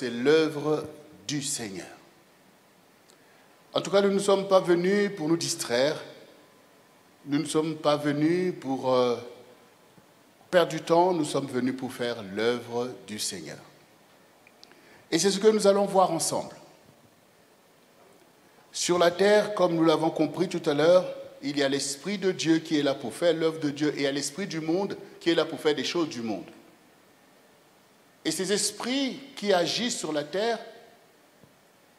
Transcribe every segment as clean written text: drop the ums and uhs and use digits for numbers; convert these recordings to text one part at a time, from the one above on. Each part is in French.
c'est l'œuvre du Seigneur. En tout cas, nous ne sommes pas venus pour nous distraire. Nous ne sommes pas venus pour perdre du temps. Nous sommes venus pour faire l'œuvre du Seigneur. Et c'est ce que nous allons voir ensemble. Sur la terre, comme nous l'avons compris tout à l'heure, il y a l'Esprit de Dieu qui est là pour faire l'œuvre de Dieu et il y a l'Esprit du monde qui est là pour faire des choses du monde. Et ces esprits qui agissent sur la terre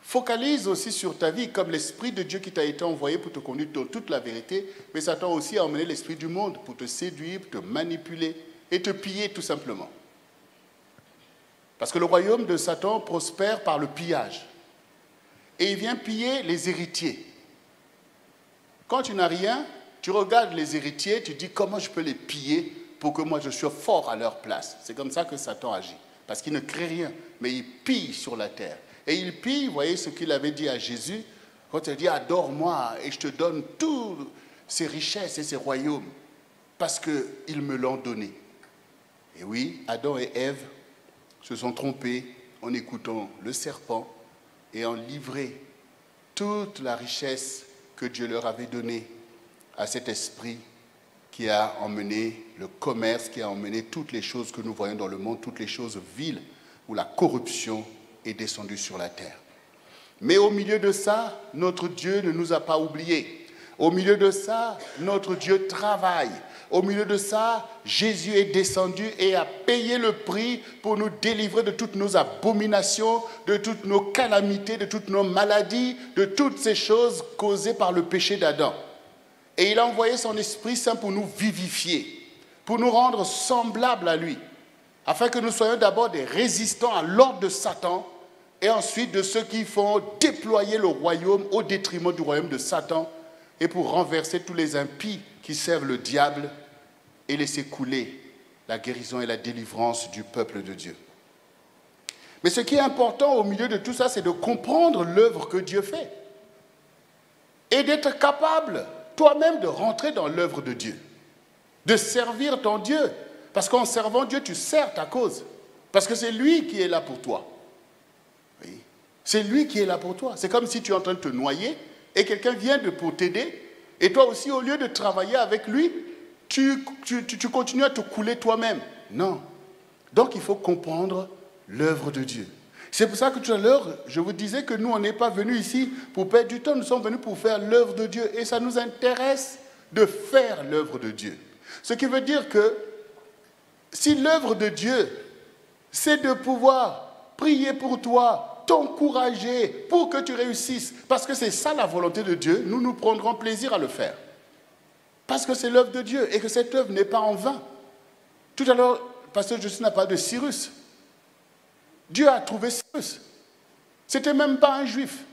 focalisent aussi sur ta vie comme l'Esprit de Dieu qui t'a été envoyé pour te conduire dans toute la vérité, mais Satan aussi a emmené l'Esprit du monde pour te séduire, pour te manipuler et te piller tout simplement. Parce que le royaume de Satan prospère par le pillage. Et il vient piller les héritiers. Quand tu n'as rien, tu regardes les héritiers, tu dis comment je peux les piller pour que moi je sois fort à leur place. C'est comme ça que Satan agit. Parce qu'il ne crée rien, mais il pille sur la terre. Et il pille, vous voyez ce qu'il avait dit à Jésus, quand il dit adore-moi et je te donne toutes ces richesses et ces royaumes, parce qu'ils me l'ont donné. Et oui, Adam et Ève se sont trompés en écoutant le serpent et en livré toute la richesse que Dieu leur avait donnée à cet esprit qui a emmené le commerce, qui a emmené toutes les choses que nous voyons dans le monde, toutes les choses viles, où la corruption est descendue sur la terre. Mais au milieu de ça, notre Dieu ne nous a pas oubliés. Au milieu de ça, notre Dieu travaille. Au milieu de ça, Jésus est descendu et a payé le prix pour nous délivrer de toutes nos abominations, de toutes nos calamités, de toutes nos maladies, de toutes ces choses causées par le péché d'Adam. Et il a envoyé son Esprit Saint pour nous vivifier, pour nous rendre semblables à lui, afin que nous soyons d'abord des résistants à l'ordre de Satan et ensuite de ceux qui font déployer le royaume au détriment du royaume de Satan et pour renverser tous les impies qui servent le diable et laisser couler la guérison et la délivrance du peuple de Dieu. Mais ce qui est important au milieu de tout ça, c'est de comprendre l'œuvre que Dieu fait et d'être capable toi-même de rentrer dans l'œuvre de Dieu, de servir ton Dieu. Parce qu'en servant Dieu, tu sers ta cause. Parce que c'est lui qui est là pour toi. Oui. C'est lui qui est là pour toi. C'est comme si tu es en train de te noyer et quelqu'un vient pour t'aider. Et toi aussi, au lieu de travailler avec lui, tu continues à te couler toi-même. Non. Donc, il faut comprendre l'œuvre de Dieu. C'est pour ça que tout à l'heure, je vous disais que nous, on n'est pas venus ici pour perdre du temps. Nous sommes venus pour faire l'œuvre de Dieu. Et ça nous intéresse de faire l'œuvre de Dieu. Ce qui veut dire que si l'œuvre de Dieu, c'est de pouvoir prier pour toi, t'encourager pour que tu réussisses, parce que c'est ça la volonté de Dieu, nous prendrons plaisir à le faire. Parce que c'est l'œuvre de Dieu et que cette œuvre n'est pas en vain. Tout à l'heure, pasteur Justin n'a parlé de Cyrus. Dieu a trouvé Cyrus. Ce n'était même pas un juif.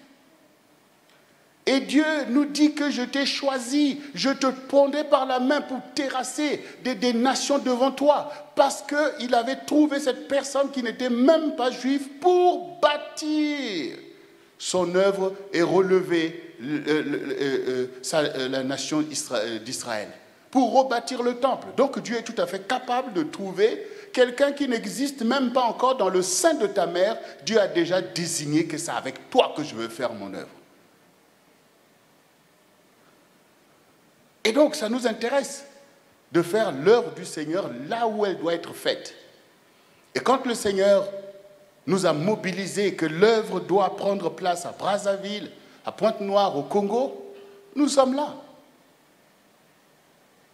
Et Dieu nous dit que je t'ai choisi, je te prendrai par la main pour terrasser des nations devant toi, parce qu'il avait trouvé cette personne qui n'était même pas juive pour bâtir son œuvre et relever la nation d'Israël, pour rebâtir le temple. Donc Dieu est tout à fait capable de trouver quelqu'un qui n'existe même pas encore dans le sein de ta mère. Dieu a déjà désigné que c'est avec toi que je veux faire mon œuvre. Et donc, ça nous intéresse de faire l'œuvre du Seigneur là où elle doit être faite. Et quand le Seigneur nous a mobilisés, que l'œuvre doit prendre place à Brazzaville, à Pointe-Noire, au Congo, nous sommes là.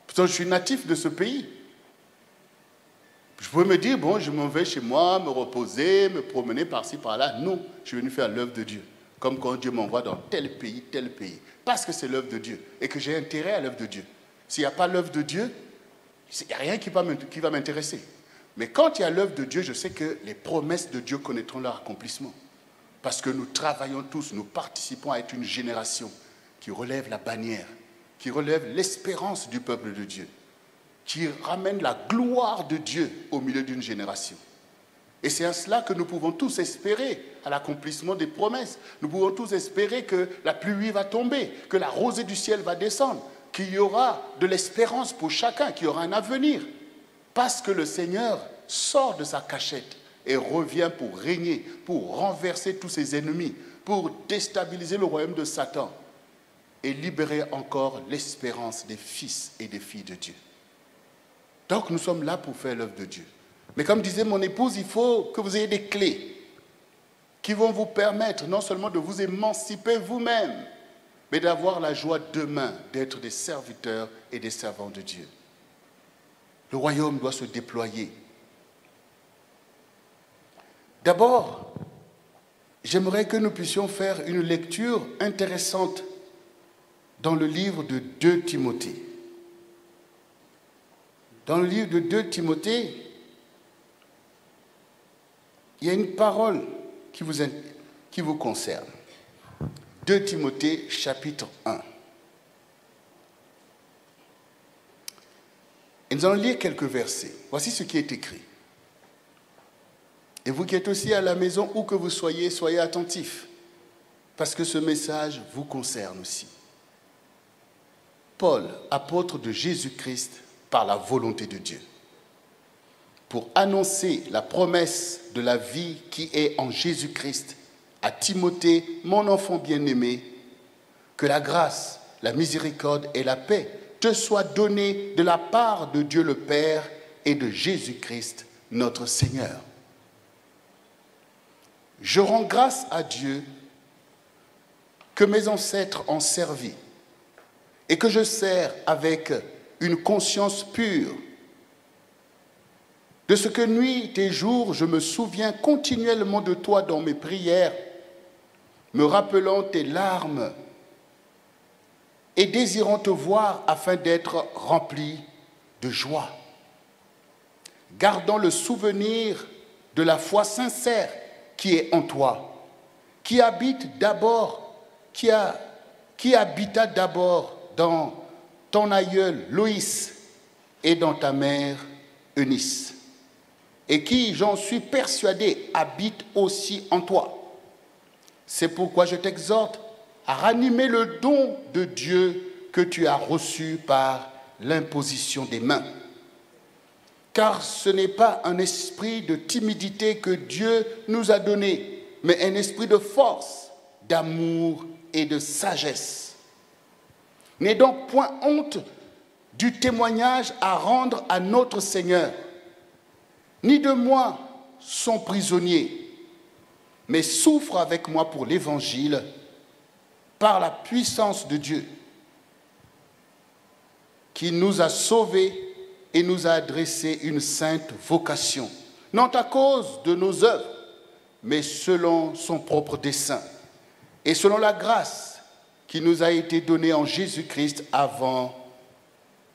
Pourtant, je suis natif de ce pays. Je peux me dire, bon, je m'en vais chez moi, me reposer, me promener par-ci, par-là. Non, je suis venu faire l'œuvre de Dieu. Comme quand Dieu m'envoie dans tel pays, parce que c'est l'œuvre de Dieu et que j'ai intérêt à l'œuvre de Dieu. S'il n'y a pas l'œuvre de Dieu, il n'y a rien qui va m'intéresser. Mais quand il y a l'œuvre de Dieu, je sais que les promesses de Dieu connaîtront leur accomplissement. Parce que nous travaillons tous, nous participons à être une génération qui relève la bannière, qui relève l'espérance du peuple de Dieu, qui ramène la gloire de Dieu au milieu d'une génération. Et c'est à cela que nous pouvons tous espérer à l'accomplissement des promesses. Nous pouvons tous espérer que la pluie va tomber, que la rosée du ciel va descendre, qu'il y aura de l'espérance pour chacun, qu'il y aura un avenir. Parce que le Seigneur sort de sa cachette et revient pour régner, pour renverser tous ses ennemis, pour déstabiliser le royaume de Satan et libérer encore l'espérance des fils et des filles de Dieu. Donc nous sommes là pour faire l'œuvre de Dieu. Mais comme disait mon épouse, il faut que vous ayez des clés qui vont vous permettre non seulement de vous émanciper vous-même, mais d'avoir la joie demain d'être des serviteurs et des servants de Dieu. Le royaume doit se déployer. D'abord, j'aimerais que nous puissions faire une lecture intéressante dans le livre de 2 Timothée. Dans le livre de 2 Timothée, il y a une parole qui vous concerne. 2 Timothée, chapitre 1. Et nous allons lire quelques versets. Voici ce qui est écrit. Et vous qui êtes aussi à la maison, où que vous soyez, soyez attentifs, parce que ce message vous concerne aussi. Paul, apôtre de Jésus-Christ, par la volonté de Dieu, pour annoncer la promesse de la vie qui est en Jésus-Christ à Timothée, mon enfant bien-aimé, que la grâce, la miséricorde et la paix te soient données de la part de Dieu le Père et de Jésus-Christ, notre Seigneur. Je rends grâce à Dieu que mes ancêtres ont servi et que je sers avec une conscience pure. De ce que nuit et jour, je me souviens continuellement de toi dans mes prières, me rappelant tes larmes et désirant te voir afin d'être rempli de joie. Gardant le souvenir de la foi sincère qui est en toi, qui habita d'abord dans ton aïeul Loïs et dans ta mère Eunice, et qui, j'en suis persuadé, habite aussi en toi. C'est pourquoi je t'exhorte à ranimer le don de Dieu que tu as reçu par l'imposition des mains. Car ce n'est pas un esprit de timidité que Dieu nous a donné, mais un esprit de force, d'amour et de sagesse. N'aie donc point honte du témoignage à rendre à notre Seigneur, ni de moi, son prisonnier, mais souffre avec moi pour l'Évangile, par la puissance de Dieu, qui nous a sauvés et nous a adressé une sainte vocation, non à cause de nos œuvres, mais selon son propre dessein, et selon la grâce qui nous a été donnée en Jésus-Christ avant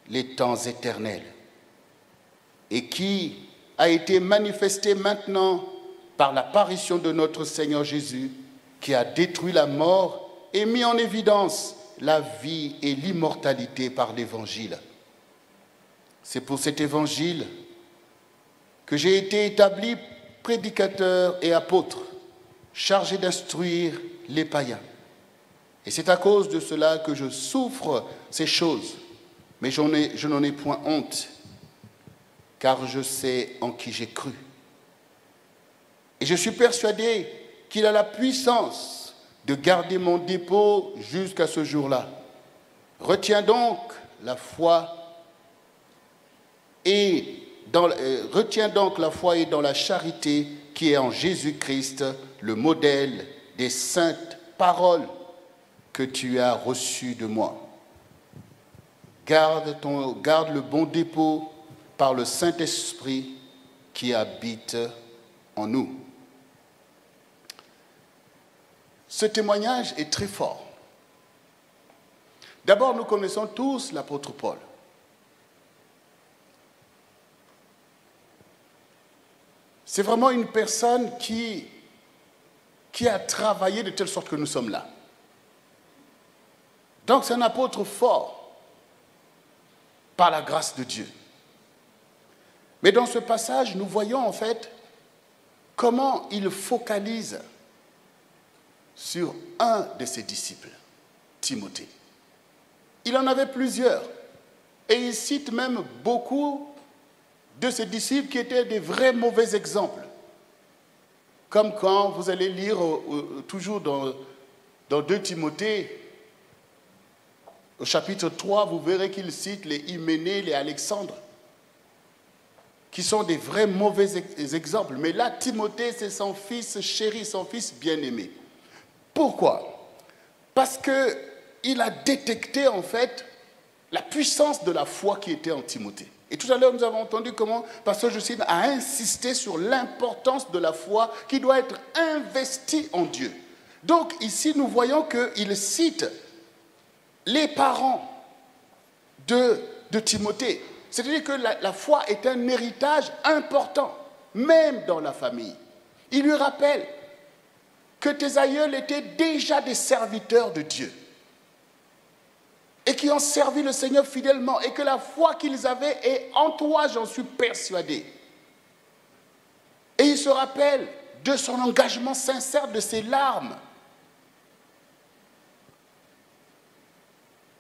les temps éternels, et qui a été manifestée maintenant par l'apparition de notre Seigneur Jésus, qui a détruit la mort et mis en évidence la vie et l'immortalité par l'Évangile. C'est pour cet Évangile que j'ai été établi prédicateur et apôtre, chargé d'instruire les païens. Et c'est à cause de cela que je souffre ces choses, mais je n'en ai point honte, car je sais en qui j'ai cru. Et je suis persuadé qu'il a la puissance de garder mon dépôt jusqu'à ce jour-là. Retiens donc la foi et dans la charité qui est en Jésus-Christ, le modèle des saintes paroles que tu as reçues de moi. Garde le bon dépôt par le Saint-Esprit qui habite en nous. Ce témoignage est très fort. D'abord, nous connaissons tous l'apôtre Paul. C'est vraiment une personne qui a travaillé de telle sorte que nous sommes là. Donc c'est un apôtre fort par la grâce de Dieu. Mais dans ce passage, nous voyons en fait comment il focalise sur un de ses disciples, Timothée. Il en avait plusieurs. Et il cite même beaucoup de ses disciples qui étaient des vrais mauvais exemples. Comme quand vous allez lire toujours dans 2 Timothée, au chapitre 3, vous verrez qu'il cite les Hyménée, les Alexandre, qui sont des vrais mauvais exemples. Mais là, Timothée, c'est son fils chéri, son fils bien-aimé. Pourquoi? Parce qu'il a détecté, en fait, la puissance de la foi qui était en Timothée. Et tout à l'heure, nous avons entendu comment Pasteur Jocelyne a insisté sur l'importance de la foi qui doit être investie en Dieu. Donc, ici, nous voyons qu'il cite les parents de Timothée. C'est-à-dire que la foi est un héritage important, même dans la famille. Il lui rappelle que tes aïeuls étaient déjà des serviteurs de Dieu et qui ont servi le Seigneur fidèlement et que la foi qu'ils avaient est en toi, j'en suis persuadé. Et il se rappelle de son engagement sincère, de ses larmes.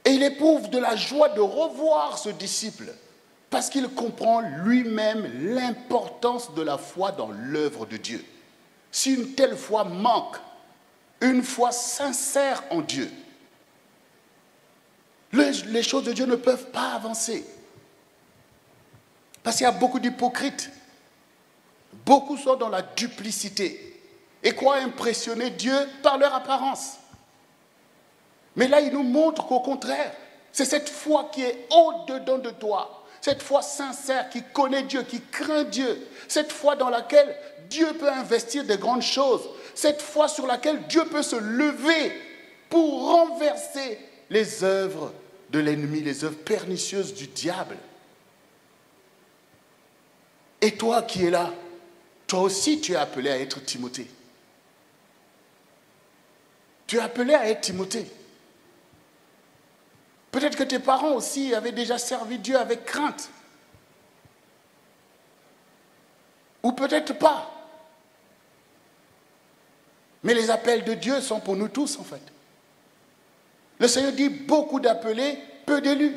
Et il éprouve de la joie de revoir ce disciple parce qu'il comprend lui-même l'importance de la foi dans l'œuvre de Dieu. Si une telle foi manque, une foi sincère en Dieu, les choses de Dieu ne peuvent pas avancer. Parce qu'il y a beaucoup d'hypocrites. Beaucoup sont dans la duplicité et croient impressionner Dieu par leur apparence. Mais là, il nous montre qu'au contraire, c'est cette foi qui est au-dedans de toi, cette foi sincère qui connaît Dieu, qui craint Dieu, cette foi dans laquelle Dieu peut investir de grandes choses, cette foi sur laquelle Dieu peut se lever pour renverser les œuvres de l'ennemi, les œuvres pernicieuses du diable. Et toi qui es là, toi aussi tu es appelé à être Timothée. Tu es appelé à être Timothée. Peut-être que tes parents aussi avaient déjà servi Dieu avec crainte. Ou peut-être pas. Mais les appels de Dieu sont pour nous tous en fait. Le Seigneur dit beaucoup d'appelés, peu d'élus.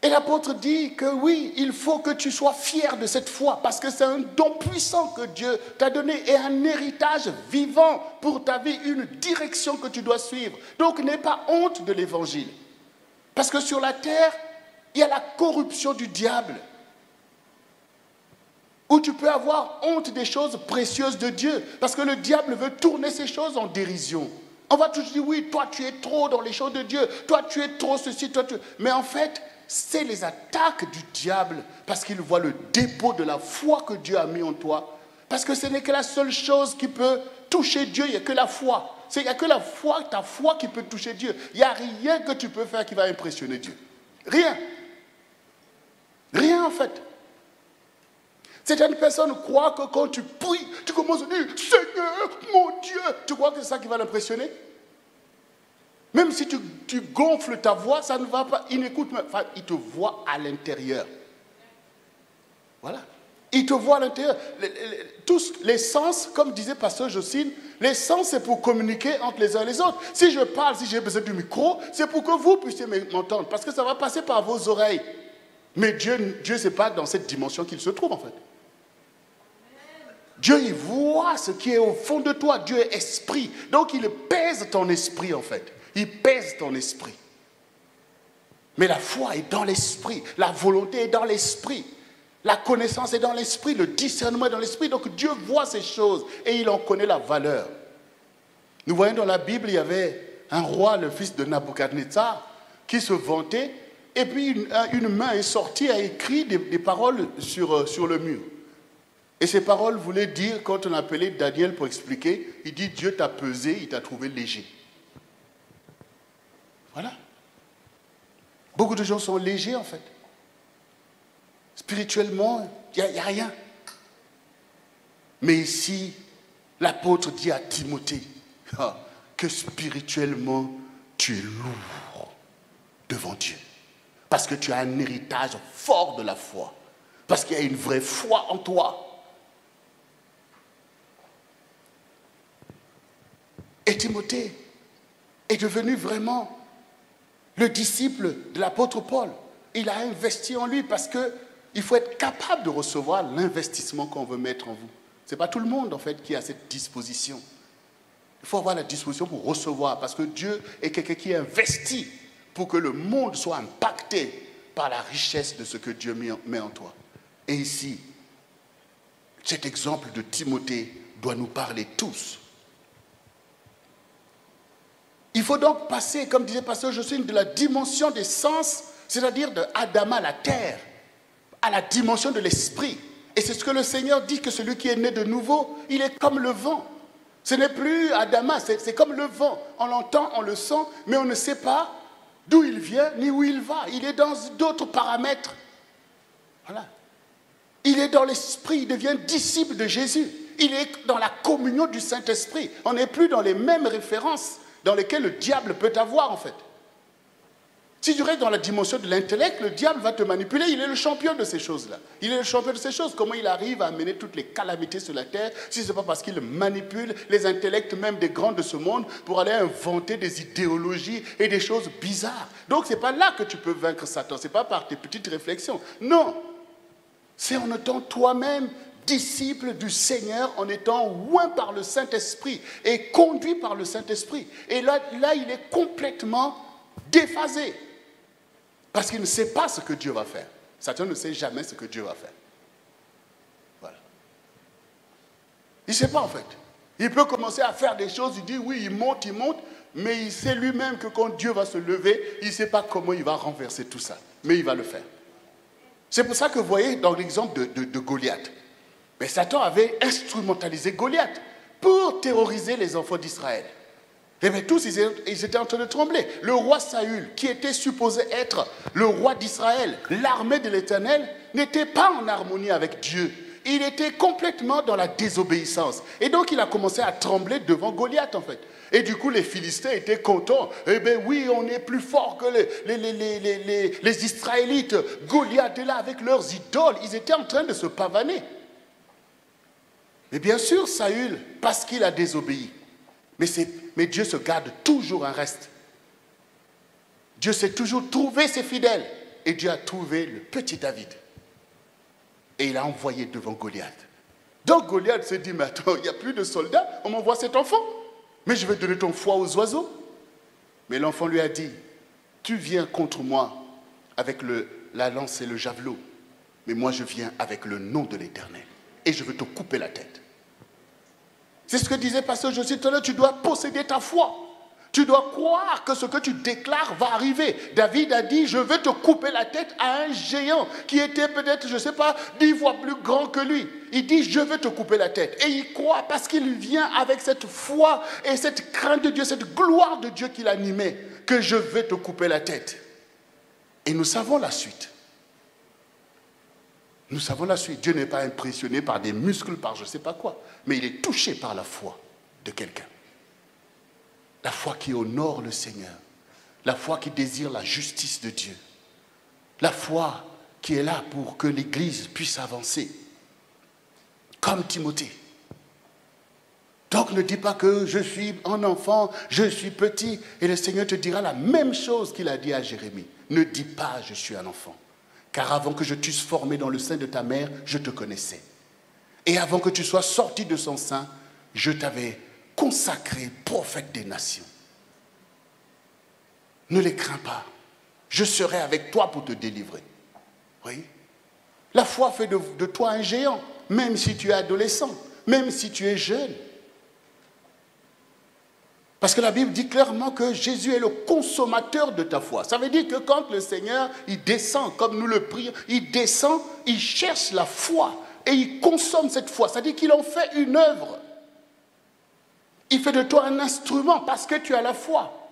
Et l'apôtre dit que oui, il faut que tu sois fier de cette foi parce que c'est un don puissant que Dieu t'a donné et un héritage vivant pour ta vie, une direction que tu dois suivre. Donc n'aie pas honte de l'évangile. Parce que sur la terre, il y a la corruption du diable. Où tu peux avoir honte des choses précieuses de Dieu. Parce que le diable veut tourner ces choses en dérision. On va toujours dire, oui, toi tu es trop dans les choses de Dieu. Toi tu es trop ceci, toi tu... Mais en fait, c'est les attaques du diable. Parce qu'il voit le dépôt de la foi que Dieu a mis en toi. Parce que ce n'est que la seule chose qui peut toucher Dieu, il n'y a que la foi. Il n'y a que la foi, ta foi qui peut toucher Dieu. Il n'y a rien que tu peux faire qui va impressionner Dieu. Rien. Rien en fait. Certaines personnes croient que quand tu pries, tu commences à dire « Seigneur, mon Dieu !» Tu crois que c'est ça qui va l'impressionner? Même si tu gonfles ta voix, ça ne va pas. Il n'écoute même. Enfin, il te voit à l'intérieur. Voilà. Il te voit à l'intérieur. Tous les sens, comme disait Pasteur Jocelyne, les sens, c'est pour communiquer entre les uns et les autres. Si je parle, si j'ai besoin du micro, c'est pour que vous puissiez m'entendre. Parce que ça va passer par vos oreilles. Mais Dieu, ce n'est pas dans cette dimension qu'il se trouve, en fait. Dieu, il voit ce qui est au fond de toi. Dieu est esprit. Donc, il pèse ton esprit, en fait. Il pèse ton esprit. Mais la foi est dans l'esprit. La volonté est dans l'esprit. La connaissance est dans l'esprit. Le discernement est dans l'esprit. Donc, Dieu voit ces choses et il en connaît la valeur. Nous voyons dans la Bible, il y avait un roi, le fils de Nabuchodonosor, qui se vantait. Et puis, une main est sortie et a écrit des paroles sur le mur. Et ces paroles voulaient dire, quand on appelait Daniel pour expliquer, il dit Dieu t'a pesé, il t'a trouvé léger. Voilà. Beaucoup de gens sont légers en fait. Spirituellement, il n'y a rien. Mais ici, l'apôtre dit à Timothée que spirituellement, tu es lourd devant Dieu. Parce que tu as un héritage fort de la foi. Parce qu'il y a une vraie foi en toi. Et Timothée est devenu vraiment le disciple de l'apôtre Paul. Il a investi en lui parce qu'il Il faut être capable de recevoir l'investissement qu'on veut mettre en vous. Ce n'est pas tout le monde, en fait, qui a cette disposition. Il faut avoir la disposition pour recevoir, parce que Dieu est quelqu'un qui investit pour que le monde soit impacté par la richesse de ce que Dieu met en toi. Et ici, cet exemple de Timothée doit nous parler tous. Il faut donc passer, comme disait Pasteur Jocelyne, de la dimension des sens, c'est-à-dire de Adama, la terre, à la dimension de l'esprit. Et c'est ce que le Seigneur dit, que celui qui est né de nouveau, il est comme le vent. Ce n'est plus Adama, c'est comme le vent. On l'entend, on le sent, mais on ne sait pas d'où il vient ni où il va. Il est dans d'autres paramètres. Voilà. Il est dans l'esprit, il devient disciple de Jésus. Il est dans la communion du Saint-Esprit. On n'est plus dans les mêmes références dans lesquelles le diable peut avoir, en fait. Si tu restes dans la dimension de l'intellect, le diable va te manipuler. Il est le champion de ces choses-là. Il est le champion de ces choses. Comment il arrive à amener toutes les calamités sur la terre, si ce n'est pas parce qu'il manipule les intellects même des grands de ce monde pour aller inventer des idéologies et des choses bizarres. Donc, ce n'est pas là que tu peux vaincre Satan. Ce n'est pas par tes petites réflexions. Non. C'est en étant toi-même disciple du Seigneur, en étant oint par le Saint-Esprit et conduit par le Saint-Esprit. Et là, il est complètement déphasé. Parce qu'il ne sait pas ce que Dieu va faire. Satan ne sait jamais ce que Dieu va faire. Voilà. Il ne sait pas, en fait. Il peut commencer à faire des choses, il dit oui, il monte, mais il sait lui-même que quand Dieu va se lever, il ne sait pas comment il va renverser tout ça. Mais il va le faire. C'est pour ça que vous voyez dans l'exemple de Goliath. Mais Satan avait instrumentalisé Goliath pour terroriser les enfants d'Israël. Et bien tous, ils étaient en train de trembler. Le roi Saül, qui était supposé être le roi d'Israël, l'armée de l'Éternel, n'était pas en harmonie avec Dieu. Il était complètement dans la désobéissance. Et donc, il a commencé à trembler devant Goliath, en fait. Et du coup, les Philistins étaient contents. Eh bien oui, on est plus fort que les Israélites. Goliath est là avec leurs idoles. Ils étaient en train de se pavaner. Mais bien sûr, Saül, parce qu'il a désobéi. Mais Dieu se garde toujours un reste. Dieu sait toujours trouver ses fidèles. Et Dieu a trouvé le petit David. Et il a envoyé devant Goliath. Donc Goliath s'est dit, mais attends, il n'y a plus de soldats, on m'envoie cet enfant. Mais je vais donner ton foie aux oiseaux. Mais l'enfant lui a dit, tu viens contre moi avec la lance et le javelot. Mais moi je viens avec le nom de l'Éternel. Et je veux te couper la tête. C'est ce que disait Pasteur Joseph tout à l'heure, tu dois posséder ta foi. Tu dois croire que ce que tu déclares va arriver. David a dit, je veux te couper la tête à un géant qui était peut-être, je ne sais pas, 10 fois plus grand que lui. Il dit, je veux te couper la tête. Et il croit parce qu'il vient avec cette foi et cette crainte de Dieu, cette gloire de Dieu qu'il animait, que je vais te couper la tête. Et nous savons la suite. Nous savons la suite. Dieu n'est pas impressionné par des muscles, par je ne sais pas quoi. Mais il est touché par la foi de quelqu'un. La foi qui honore le Seigneur. La foi qui désire la justice de Dieu. La foi qui est là pour que l'Église puisse avancer. Comme Timothée. Donc ne dis pas que je suis un enfant, je suis petit. Et le Seigneur te dira la même chose qu'il a dit à Jérémie. Ne dis pas je suis un enfant. Car avant que je t'eusse formé dans le sein de ta mère, je te connaissais. Et avant que tu sois sorti de son sein, je t'avais consacré prophète des nations. Ne les crains pas. Je serai avec toi pour te délivrer. Oui. La foi fait de toi un géant, même si tu es adolescent, même si tu es jeune. Parce que la Bible dit clairement que Jésus est le consommateur de ta foi. Ça veut dire que quand le Seigneur, il descend, comme nous le prions, il descend, il cherche la foi et il consomme cette foi. C'est-à-dire qu'il en fait une œuvre. Il fait de toi un instrument parce que tu as la foi.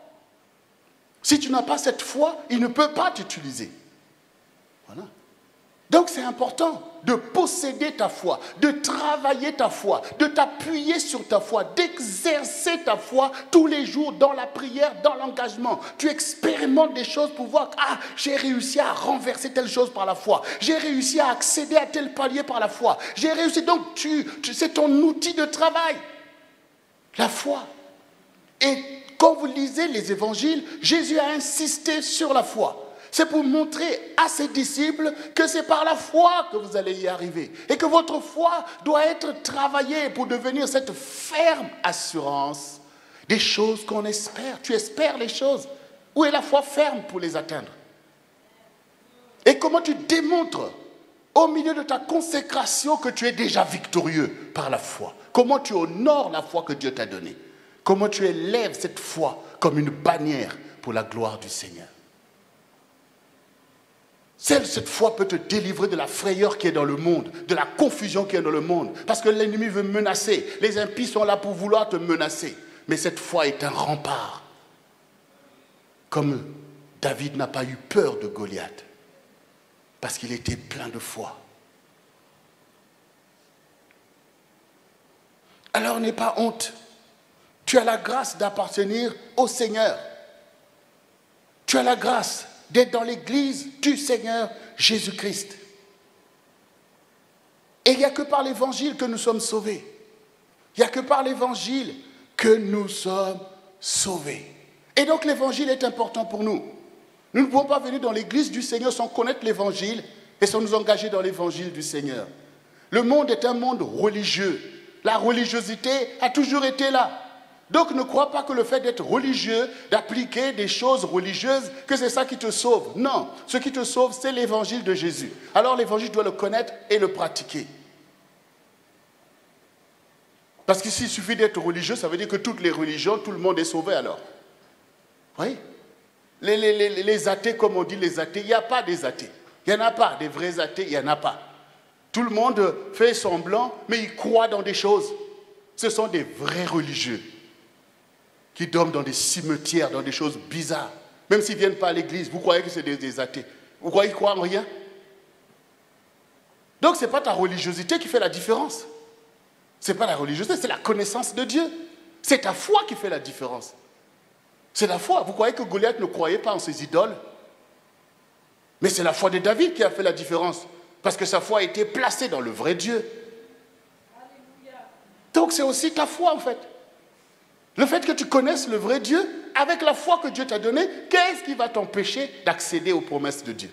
Si tu n'as pas cette foi, il ne peut pas t'utiliser. Voilà. Donc c'est important de posséder ta foi, de travailler ta foi, de t'appuyer sur ta foi, d'exercer ta foi tous les jours dans la prière, dans l'engagement. Tu expérimentes des choses pour voir, ah, j'ai réussi à renverser telle chose par la foi. J'ai réussi à accéder à tel palier par la foi. J'ai réussi, donc c'est ton outil de travail. La foi. Et quand vous lisez les évangiles, Jésus a insisté sur la foi. C'est pour montrer à ses disciples que c'est par la foi que vous allez y arriver. Et que votre foi doit être travaillée pour devenir cette ferme assurance des choses qu'on espère. Tu espères les choses. Où est la foi ferme pour les atteindre? Et comment tu démontres au milieu de ta consécration que tu es déjà victorieux par la foi? Comment tu honores la foi que Dieu t'a donnée? Comment tu élèves cette foi comme une bannière pour la gloire du Seigneur? Seule cette foi peut te délivrer de la frayeur qui est dans le monde, de la confusion qui est dans le monde. Parce que l'ennemi veut menacer. Les impies sont là pour vouloir te menacer. Mais cette foi est un rempart. Comme David n'a pas eu peur de Goliath. Parce qu'il était plein de foi. Alors n'aie pas honte. Tu as la grâce d'appartenir au Seigneur. Tu as la grâce d'être dans l'église du Seigneur Jésus-Christ. Et il n'y a que par l'évangile que nous sommes sauvés. Il n'y a que par l'évangile que nous sommes sauvés. Et donc l'évangile est important pour nous. Nous ne pouvons pas venir dans l'église du Seigneur sans connaître l'évangile et sans nous engager dans l'évangile du Seigneur. Le monde est un monde religieux. La religiosité a toujours été là. Donc ne crois pas que le fait d'être religieux, d'appliquer des choses religieuses, que c'est ça qui te sauve. Non, ce qui te sauve, c'est l'évangile de Jésus. Alors l'évangile, tu dois le connaître et le pratiquer. Parce que s'il suffit d'être religieux, ça veut dire que toutes les religions, tout le monde est sauvé alors. Oui. Les athées, comme on dit les athées, il n'y a pas des athées. Il n'y en a pas, des vrais athées, il n'y en a pas. Tout le monde fait semblant, mais il croit dans des choses. Ce sont des vrais religieux qui dorment dans des cimetières, dans des choses bizarres. Même s'ils ne viennent pas à l'église, vous croyez que c'est des athées. Vous croyez qu'ils croient en rien? Donc ce n'est pas ta religiosité qui fait la différence. Ce n'est pas la religiosité, c'est la connaissance de Dieu. C'est ta foi qui fait la différence. C'est la foi. Vous croyez que Goliath ne croyait pas en ses idoles? Mais c'est la foi de David qui a fait la différence. Parce que sa foi a été placée dans le vrai Dieu. Donc c'est aussi ta foi en fait. Le fait que tu connaisses le vrai Dieu, avec la foi que Dieu t'a donnée, qu'est-ce qui va t'empêcher d'accéder aux promesses de Dieu?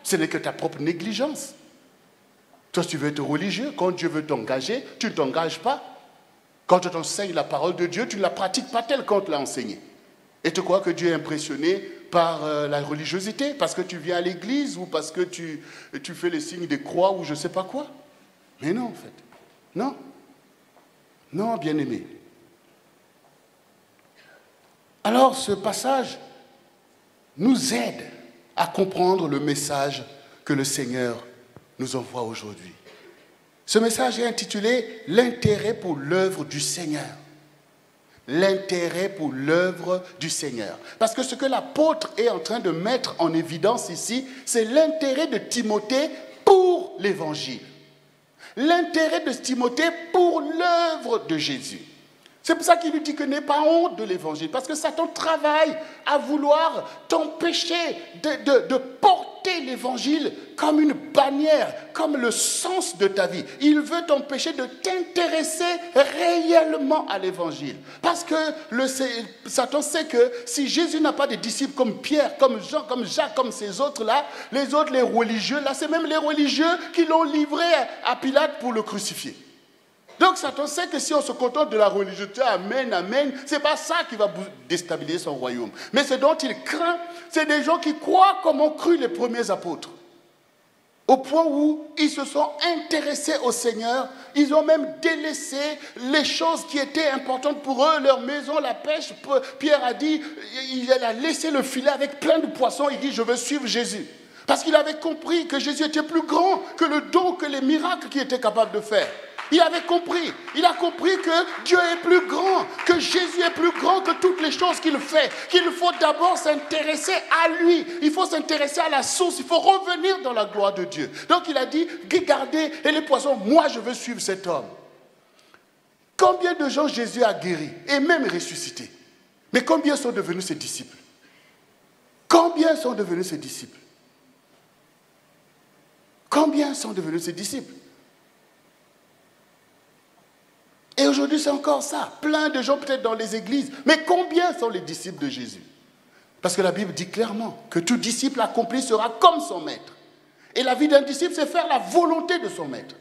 Ce n'est que ta propre négligence. Toi, si tu veux être religieux, quand Dieu veut t'engager, tu ne t'engages pas. Quand on t'enseigne la parole de Dieu, tu ne la pratiques pas telle qu'on te l'a enseignée. Et tu crois que Dieu est impressionné par la religiosité, parce que tu viens à l'église ou parce que tu fais les signes des croix ou je ne sais pas quoi? Mais non, en fait. Non. Non, bien-aimé. Alors, ce passage nous aide à comprendre le message que le Seigneur nous envoie aujourd'hui. Ce message est intitulé « L'intérêt pour l'œuvre du Seigneur ». L'intérêt pour l'œuvre du Seigneur. Parce que ce que l'apôtre est en train de mettre en évidence ici, c'est l'intérêt de Timothée pour l'évangile. L'intérêt de Timothée pour l'œuvre de Jésus. C'est pour ça qu'il lui dit que n'aie pas honte de l'évangile, parce que Satan travaille à vouloir t'empêcher de porter l'évangile comme une bannière, comme le sens de ta vie. Il veut t'empêcher de t'intéresser réellement à l'évangile. Parce que Satan sait que si Jésus n'a pas de disciples comme Pierre, comme Jean, comme Jacques, comme ces autres-là, les autres, les religieux, là, c'est même les religieux qui l'ont livré à Pilate pour le crucifier. Donc Satan sait que si on se contente de la religiosité, amen, amen, ce n'est pas ça qui va déstabiliser son royaume. Mais ce dont il craint, c'est des gens qui croient comme ont cru les premiers apôtres. Au point où ils se sont intéressés au Seigneur, ils ont même délaissé les choses qui étaient importantes pour eux, leur maison, la pêche. Pierre a dit, il a laissé le filet avec plein de poissons, il dit, je veux suivre Jésus. Parce qu'il avait compris que Jésus était plus grand que le don, que les miracles qu'il était capable de faire. Il avait compris. Il a compris que Dieu est plus grand, que Jésus est plus grand que toutes les choses qu'il fait. Qu'il faut d'abord s'intéresser à lui. Il faut s'intéresser à la source. Il faut revenir dans la gloire de Dieu. Donc il a dit, regardez, et les poissons, moi je veux suivre cet homme. Combien de gens Jésus a guéri et même ressuscité? Mais combien sont devenus ses disciples? Combien sont devenus ses disciples? Combien sont devenus ses disciples? Et aujourd'hui, c'est encore ça. Plein de gens peut-être dans les églises. Mais combien sont les disciples de Jésus? Parce que la Bible dit clairement que tout disciple accompli sera comme son maître. Et la vie d'un disciple, c'est faire la volonté de son maître.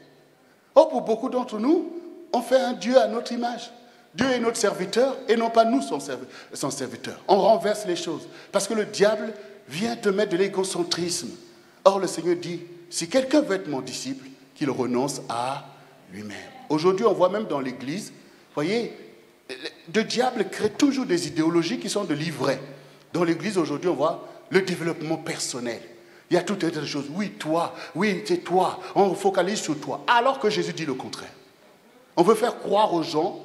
Or, pour beaucoup d'entre nous, on fait un Dieu à notre image. Dieu est notre serviteur et non pas nous son serviteur. On renverse les choses. Parce que le diable vient te mettre de l'égocentrisme. Or, le Seigneur dit, si quelqu'un veut être mon disciple, qu'il renonce à lui-même. Aujourd'hui, on voit même dans l'Église, vous voyez, le diable crée toujours des idéologies qui sont de l'ivraie. Dans l'Église, aujourd'hui, on voit le développement personnel. Il y a tout un tas de choses. Oui, toi, oui, c'est toi. On focalise sur toi. Alors que Jésus dit le contraire. On veut faire croire aux gens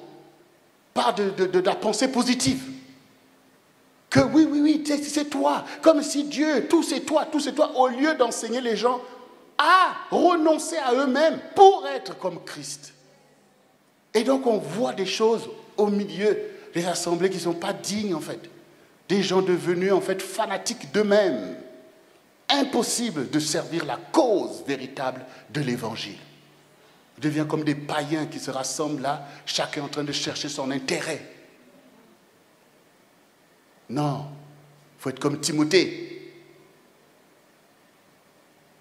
par de la pensée positive. Que oui, c'est toi. Comme si Dieu, tout c'est toi. Au lieu d'enseigner les gens à renoncer à eux-mêmes pour être comme Christ. Et donc on voit des choses au milieu des assemblées qui ne sont pas dignes en fait. Des gens devenus en fait fanatiques d'eux-mêmes. Impossible de servir la cause véritable de l'évangile. On devient comme des païens qui se rassemblent là, chacun en train de chercher son intérêt. Non, il faut être comme Timothée.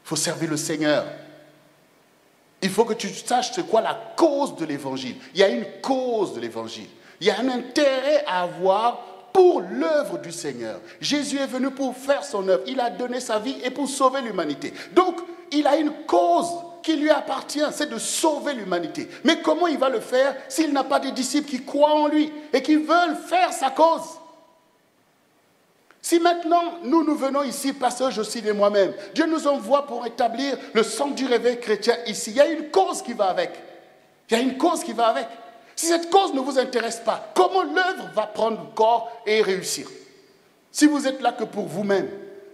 Il faut servir le Seigneur. Il faut que tu saches c'est quoi la cause de l'évangile. Il y a une cause de l'évangile. Il y a un intérêt à avoir pour l'œuvre du Seigneur. Jésus est venu pour faire son œuvre. Il a donné sa vie et pour sauver l'humanité. Donc, il a une cause qui lui appartient, c'est de sauver l'humanité. Mais comment il va le faire s'il n'a pas de disciples qui croient en lui et qui veulent faire sa cause? Si maintenant, nous venons ici, pasteur Jocelyne et moi-même, Dieu nous envoie pour établir le centre du réveil chrétien ici. Il y a une cause qui va avec. Il y a une cause qui va avec. Si cette cause ne vous intéresse pas, comment l'œuvre va prendre corps et réussir? Si vous êtes là que pour vous-même,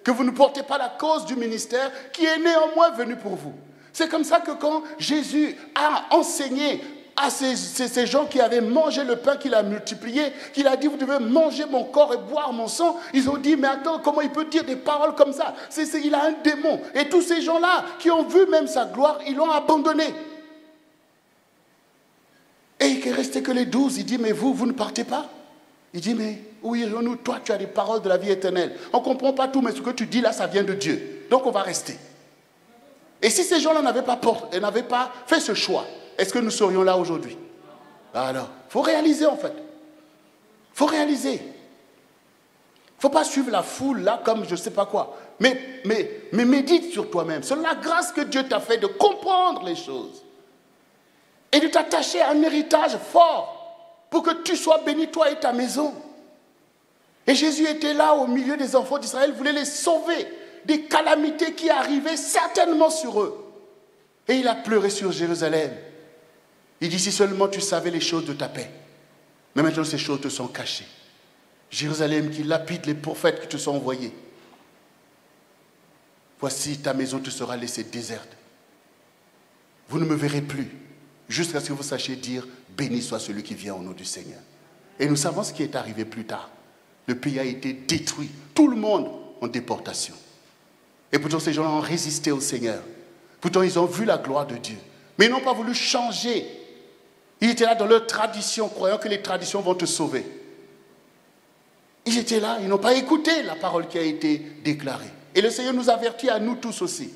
que vous ne portez pas la cause du ministère qui est néanmoins venu pour vous. C'est comme ça que quand Jésus a enseigné à ces gens qui avaient mangé le pain qu'il a multiplié, qu'il a dit, vous devez manger mon corps et boire mon sang, ils ont dit, mais attends, comment il peut dire des paroles comme ça? Il a un démon. Et tous ces gens-là qui ont vu même sa gloire, ils l'ont abandonné. Et il ne restait que les 12. Il dit, mais vous ne partez pas? Il dit, mais où irons-nous? Toi, tu as des paroles de la vie éternelle. On ne comprend pas tout, mais ce que tu dis là, ça vient de Dieu. Donc, on va rester. Et si ces gens-là n'avaient pas fait ce choix, est-ce que nous serions là aujourd'hui? Alors, il faut réaliser en fait. Il faut réaliser. Il ne faut pas suivre la foule là comme je ne sais pas quoi. Mais médite sur toi-même. C'est la grâce que Dieu t'a fait de comprendre les choses. Et de t'attacher à un héritage fort pour que tu sois béni, toi et ta maison. Et Jésus était là au milieu des enfants d'Israël, voulait les sauver des calamités qui arrivaient certainement sur eux. Et il a pleuré sur Jérusalem. Il dit, si seulement tu savais les choses de ta paix. Mais maintenant ces choses te sont cachées. Jérusalem qui lapide les prophètes qui te sont envoyés. Voici ta maison te sera laissée déserte. Vous ne me verrez plus. Jusqu'à ce que vous sachiez dire, béni soit celui qui vient au nom du Seigneur. Et nous savons ce qui est arrivé plus tard. Le pays a été détruit. Tout le monde en déportation. Et pourtant, ces gens ont résisté au Seigneur. Pourtant, ils ont vu la gloire de Dieu. Mais ils n'ont pas voulu changer. Ils étaient là dans leur tradition, croyant que les traditions vont te sauver. Ils étaient là, ils n'ont pas écouté la parole qui a été déclarée. Et le Seigneur nous avertit à nous tous aussi.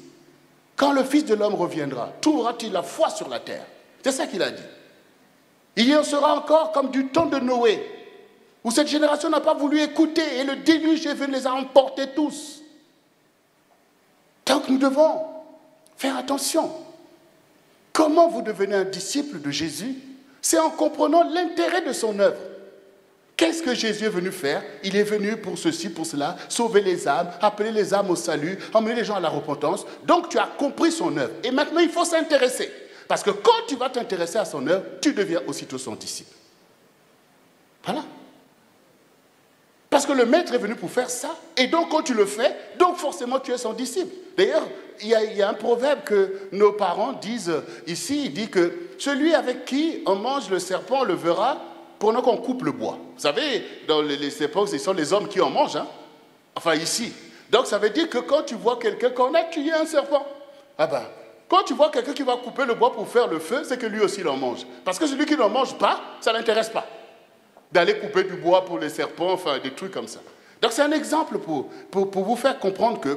Quand le Fils de l'homme reviendra, trouvera-t-il la foi sur la terre? C'est ça qu'il a dit. Il y en sera encore comme du temps de Noé, où cette génération n'a pas voulu écouter et le déluge est venu les a emportés tous. Donc nous devons faire attention. Comment vous devenez un disciple de Jésus? C'est en comprenant l'intérêt de son œuvre. Qu'est-ce que Jésus est venu faire? Il est venu pour ceci, pour cela, sauver les âmes, appeler les âmes au salut, emmener les gens à la repentance. Donc tu as compris son œuvre. Et maintenant il faut s'intéresser. Parce que quand tu vas t'intéresser à son œuvre, tu deviens aussitôt son disciple. Voilà. Parce que le maître est venu pour faire ça. Et donc quand tu le fais, donc forcément tu es son disciple. D'ailleurs, il y a un proverbe que nos parents disent ici. Il dit que celui avec qui on mange le serpent, on le verra pendant qu'on coupe le bois. Vous savez, dans les époques, ce sont les hommes qui en mangent. Hein? Enfin ici. Donc ça veut dire que quand tu vois quelqu'un, qu'on a tué un serpent, ah ben, quand tu vois quelqu'un qui va couper le bois pour faire le feu, c'est que lui aussi il en mange. Parce que celui qui n'en mange pas, ça ne l'intéresse pas. D'aller couper du bois pour les serpents, enfin des trucs comme ça. Donc c'est un exemple pour vous faire comprendre que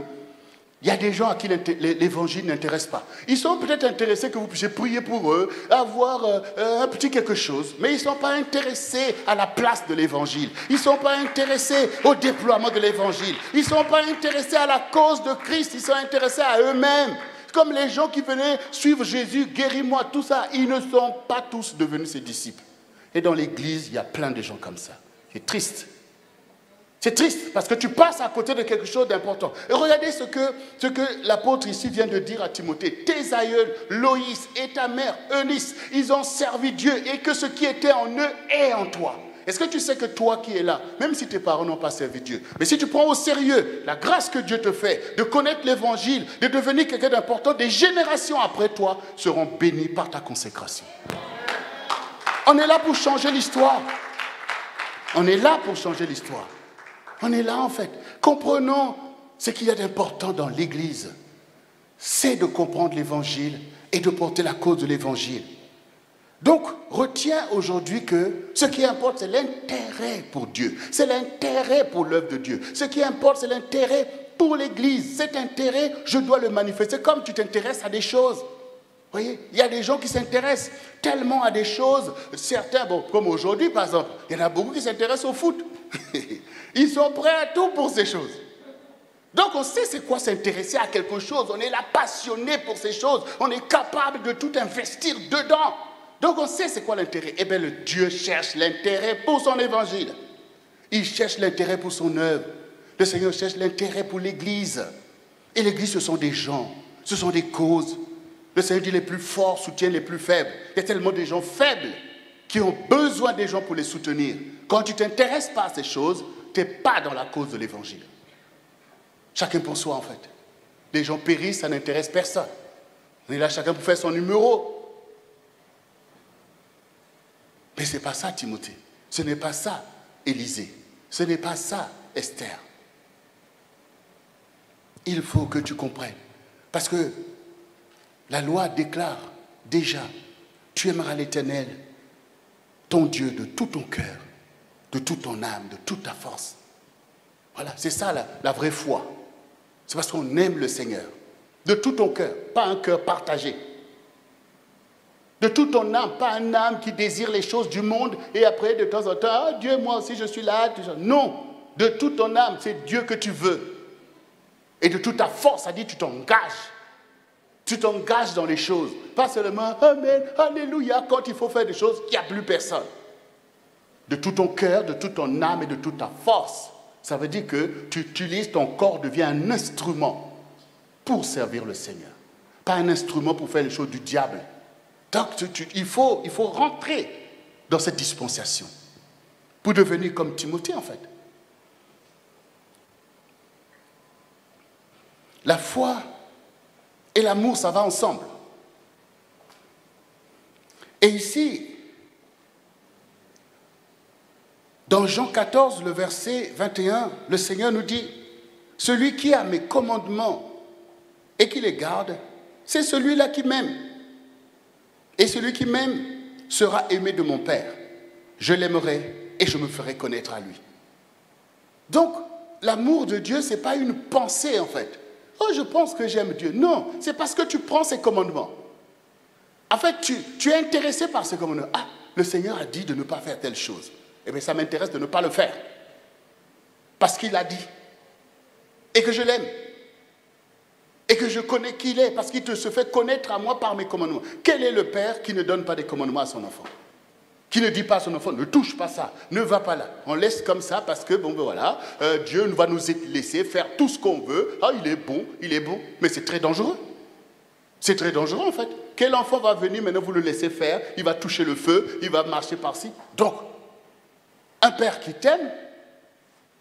il y a des gens à qui l'évangile n'intéresse pas. Ils sont peut-être intéressés que vous puissiez prier pour eux, avoir un petit quelque chose, mais ils ne sont pas intéressés à la place de l'évangile. Ils ne sont pas intéressés au déploiement de l'évangile. Ils ne sont pas intéressés à la cause de Christ, ils sont intéressés à eux-mêmes. Comme les gens qui venaient suivre Jésus, guéris-moi, tout ça, ils ne sont pas tous devenus ses disciples. Et dans l'église, il y a plein de gens comme ça. C'est triste. C'est triste parce que tu passes à côté de quelque chose d'important. Et regardez ce que l'apôtre ici vient de dire à Timothée. Tes aïeuls, Loïs et ta mère, Eunice, ils ont servi Dieu et que ce qui était en eux est en toi. Est-ce que tu sais que toi qui es là, même si tes parents n'ont pas servi Dieu, mais si tu prends au sérieux la grâce que Dieu te fait de connaître l'évangile, de devenir quelqu'un d'important, des générations après toi seront bénies par ta consécration. On est là pour changer l'histoire. On est là pour changer l'histoire. On est là en fait. Comprenons ce qu'il y a d'important dans l'Église. C'est de comprendre l'Évangile et de porter la cause de l'Évangile. Donc, retiens aujourd'hui que ce qui importe, c'est l'intérêt pour Dieu. C'est l'intérêt pour l'œuvre de Dieu. Ce qui importe, c'est l'intérêt pour l'Église. Cet intérêt, je dois le manifester comme tu t'intéresses à des choses. Vous voyez, il y a des gens qui s'intéressent tellement à des choses. Certains, bon, comme aujourd'hui par exemple, il y en a beaucoup qui s'intéressent au foot. Ils sont prêts à tout pour ces choses. Donc on sait c'est quoi s'intéresser à quelque chose. On est là passionné pour ces choses. On est capable de tout investir dedans. Donc on sait c'est quoi l'intérêt. Eh bien le Dieu cherche l'intérêt pour son évangile. Il cherche l'intérêt pour son œuvre. Le Seigneur cherche l'intérêt pour l'Église. Et l'Église ce sont des gens. Ce sont des causes. Le Seigneur dit les plus forts soutiennent les plus faibles. Il y a tellement de gens faibles qui ont besoin des gens pour les soutenir. Quand tu ne t'intéresses pas à ces choses, tu n'es pas dans la cause de l'évangile. Chacun pour soi en fait. Les gens périssent, ça n'intéresse personne. On est là chacun pour faire son numéro. Mais ce n'est pas ça Timothée. Ce n'est pas ça Élisée. Ce n'est pas ça Esther. Il faut que tu comprennes. Parce que la loi déclare déjà, tu aimeras l'Éternel, ton Dieu, de tout ton cœur, de toute ton âme, de toute ta force. Voilà, c'est ça la vraie foi. C'est parce qu'on aime le Seigneur. De tout ton cœur, pas un cœur partagé. De toute ton âme, pas une âme qui désire les choses du monde et après, de temps en temps, ah, Dieu, moi aussi, je suis là. Non, de toute ton âme, c'est Dieu que tu veux. Et de toute ta force, ça dit, tu t'engages. Tu t'engages dans les choses. Pas seulement, Amen, Alléluia, quand il faut faire des choses, il n'y a plus personne. De tout ton cœur, de toute ton âme et de toute ta force. Ça veut dire que tu utilises ton corps, devient un instrument pour servir le Seigneur. Pas un instrument pour faire les choses du diable. Donc il faut rentrer dans cette dispensation pour devenir comme Timothée en fait. La foi et l'amour, ça va ensemble. Et ici, dans Jean 14, le verset 21, le Seigneur nous dit, « Celui qui a mes commandements et qui les garde, c'est celui-là qui m'aime. Et celui qui m'aime sera aimé de mon Père. Je l'aimerai et je me ferai connaître à lui. » Donc, l'amour de Dieu, ce n'est pas une pensée en fait. « Oh, je pense que j'aime Dieu. » Non, c'est parce que tu prends ses commandements. En fait, tu es intéressé par ces commandements. Ah, le Seigneur a dit de ne pas faire telle chose. Eh bien, ça m'intéresse de ne pas le faire. Parce qu'il a dit. Et que je l'aime. Et que je connais qui il est. Parce qu'il se fait connaître à moi par mes commandements. Quel est le père qui ne donne pas des commandements à son enfant? Qui ne dit pas à son enfant, ne touche pas ça, ne va pas là. On laisse comme ça parce que, bon, ben voilà, Dieu va nous laisser faire tout ce qu'on veut. Ah, il est bon. Mais c'est très dangereux. C'est très dangereux en fait. Quel enfant va venir maintenant, vous le laissez faire, il va toucher le feu, il va marcher par-ci. Donc, un père qui t'aime,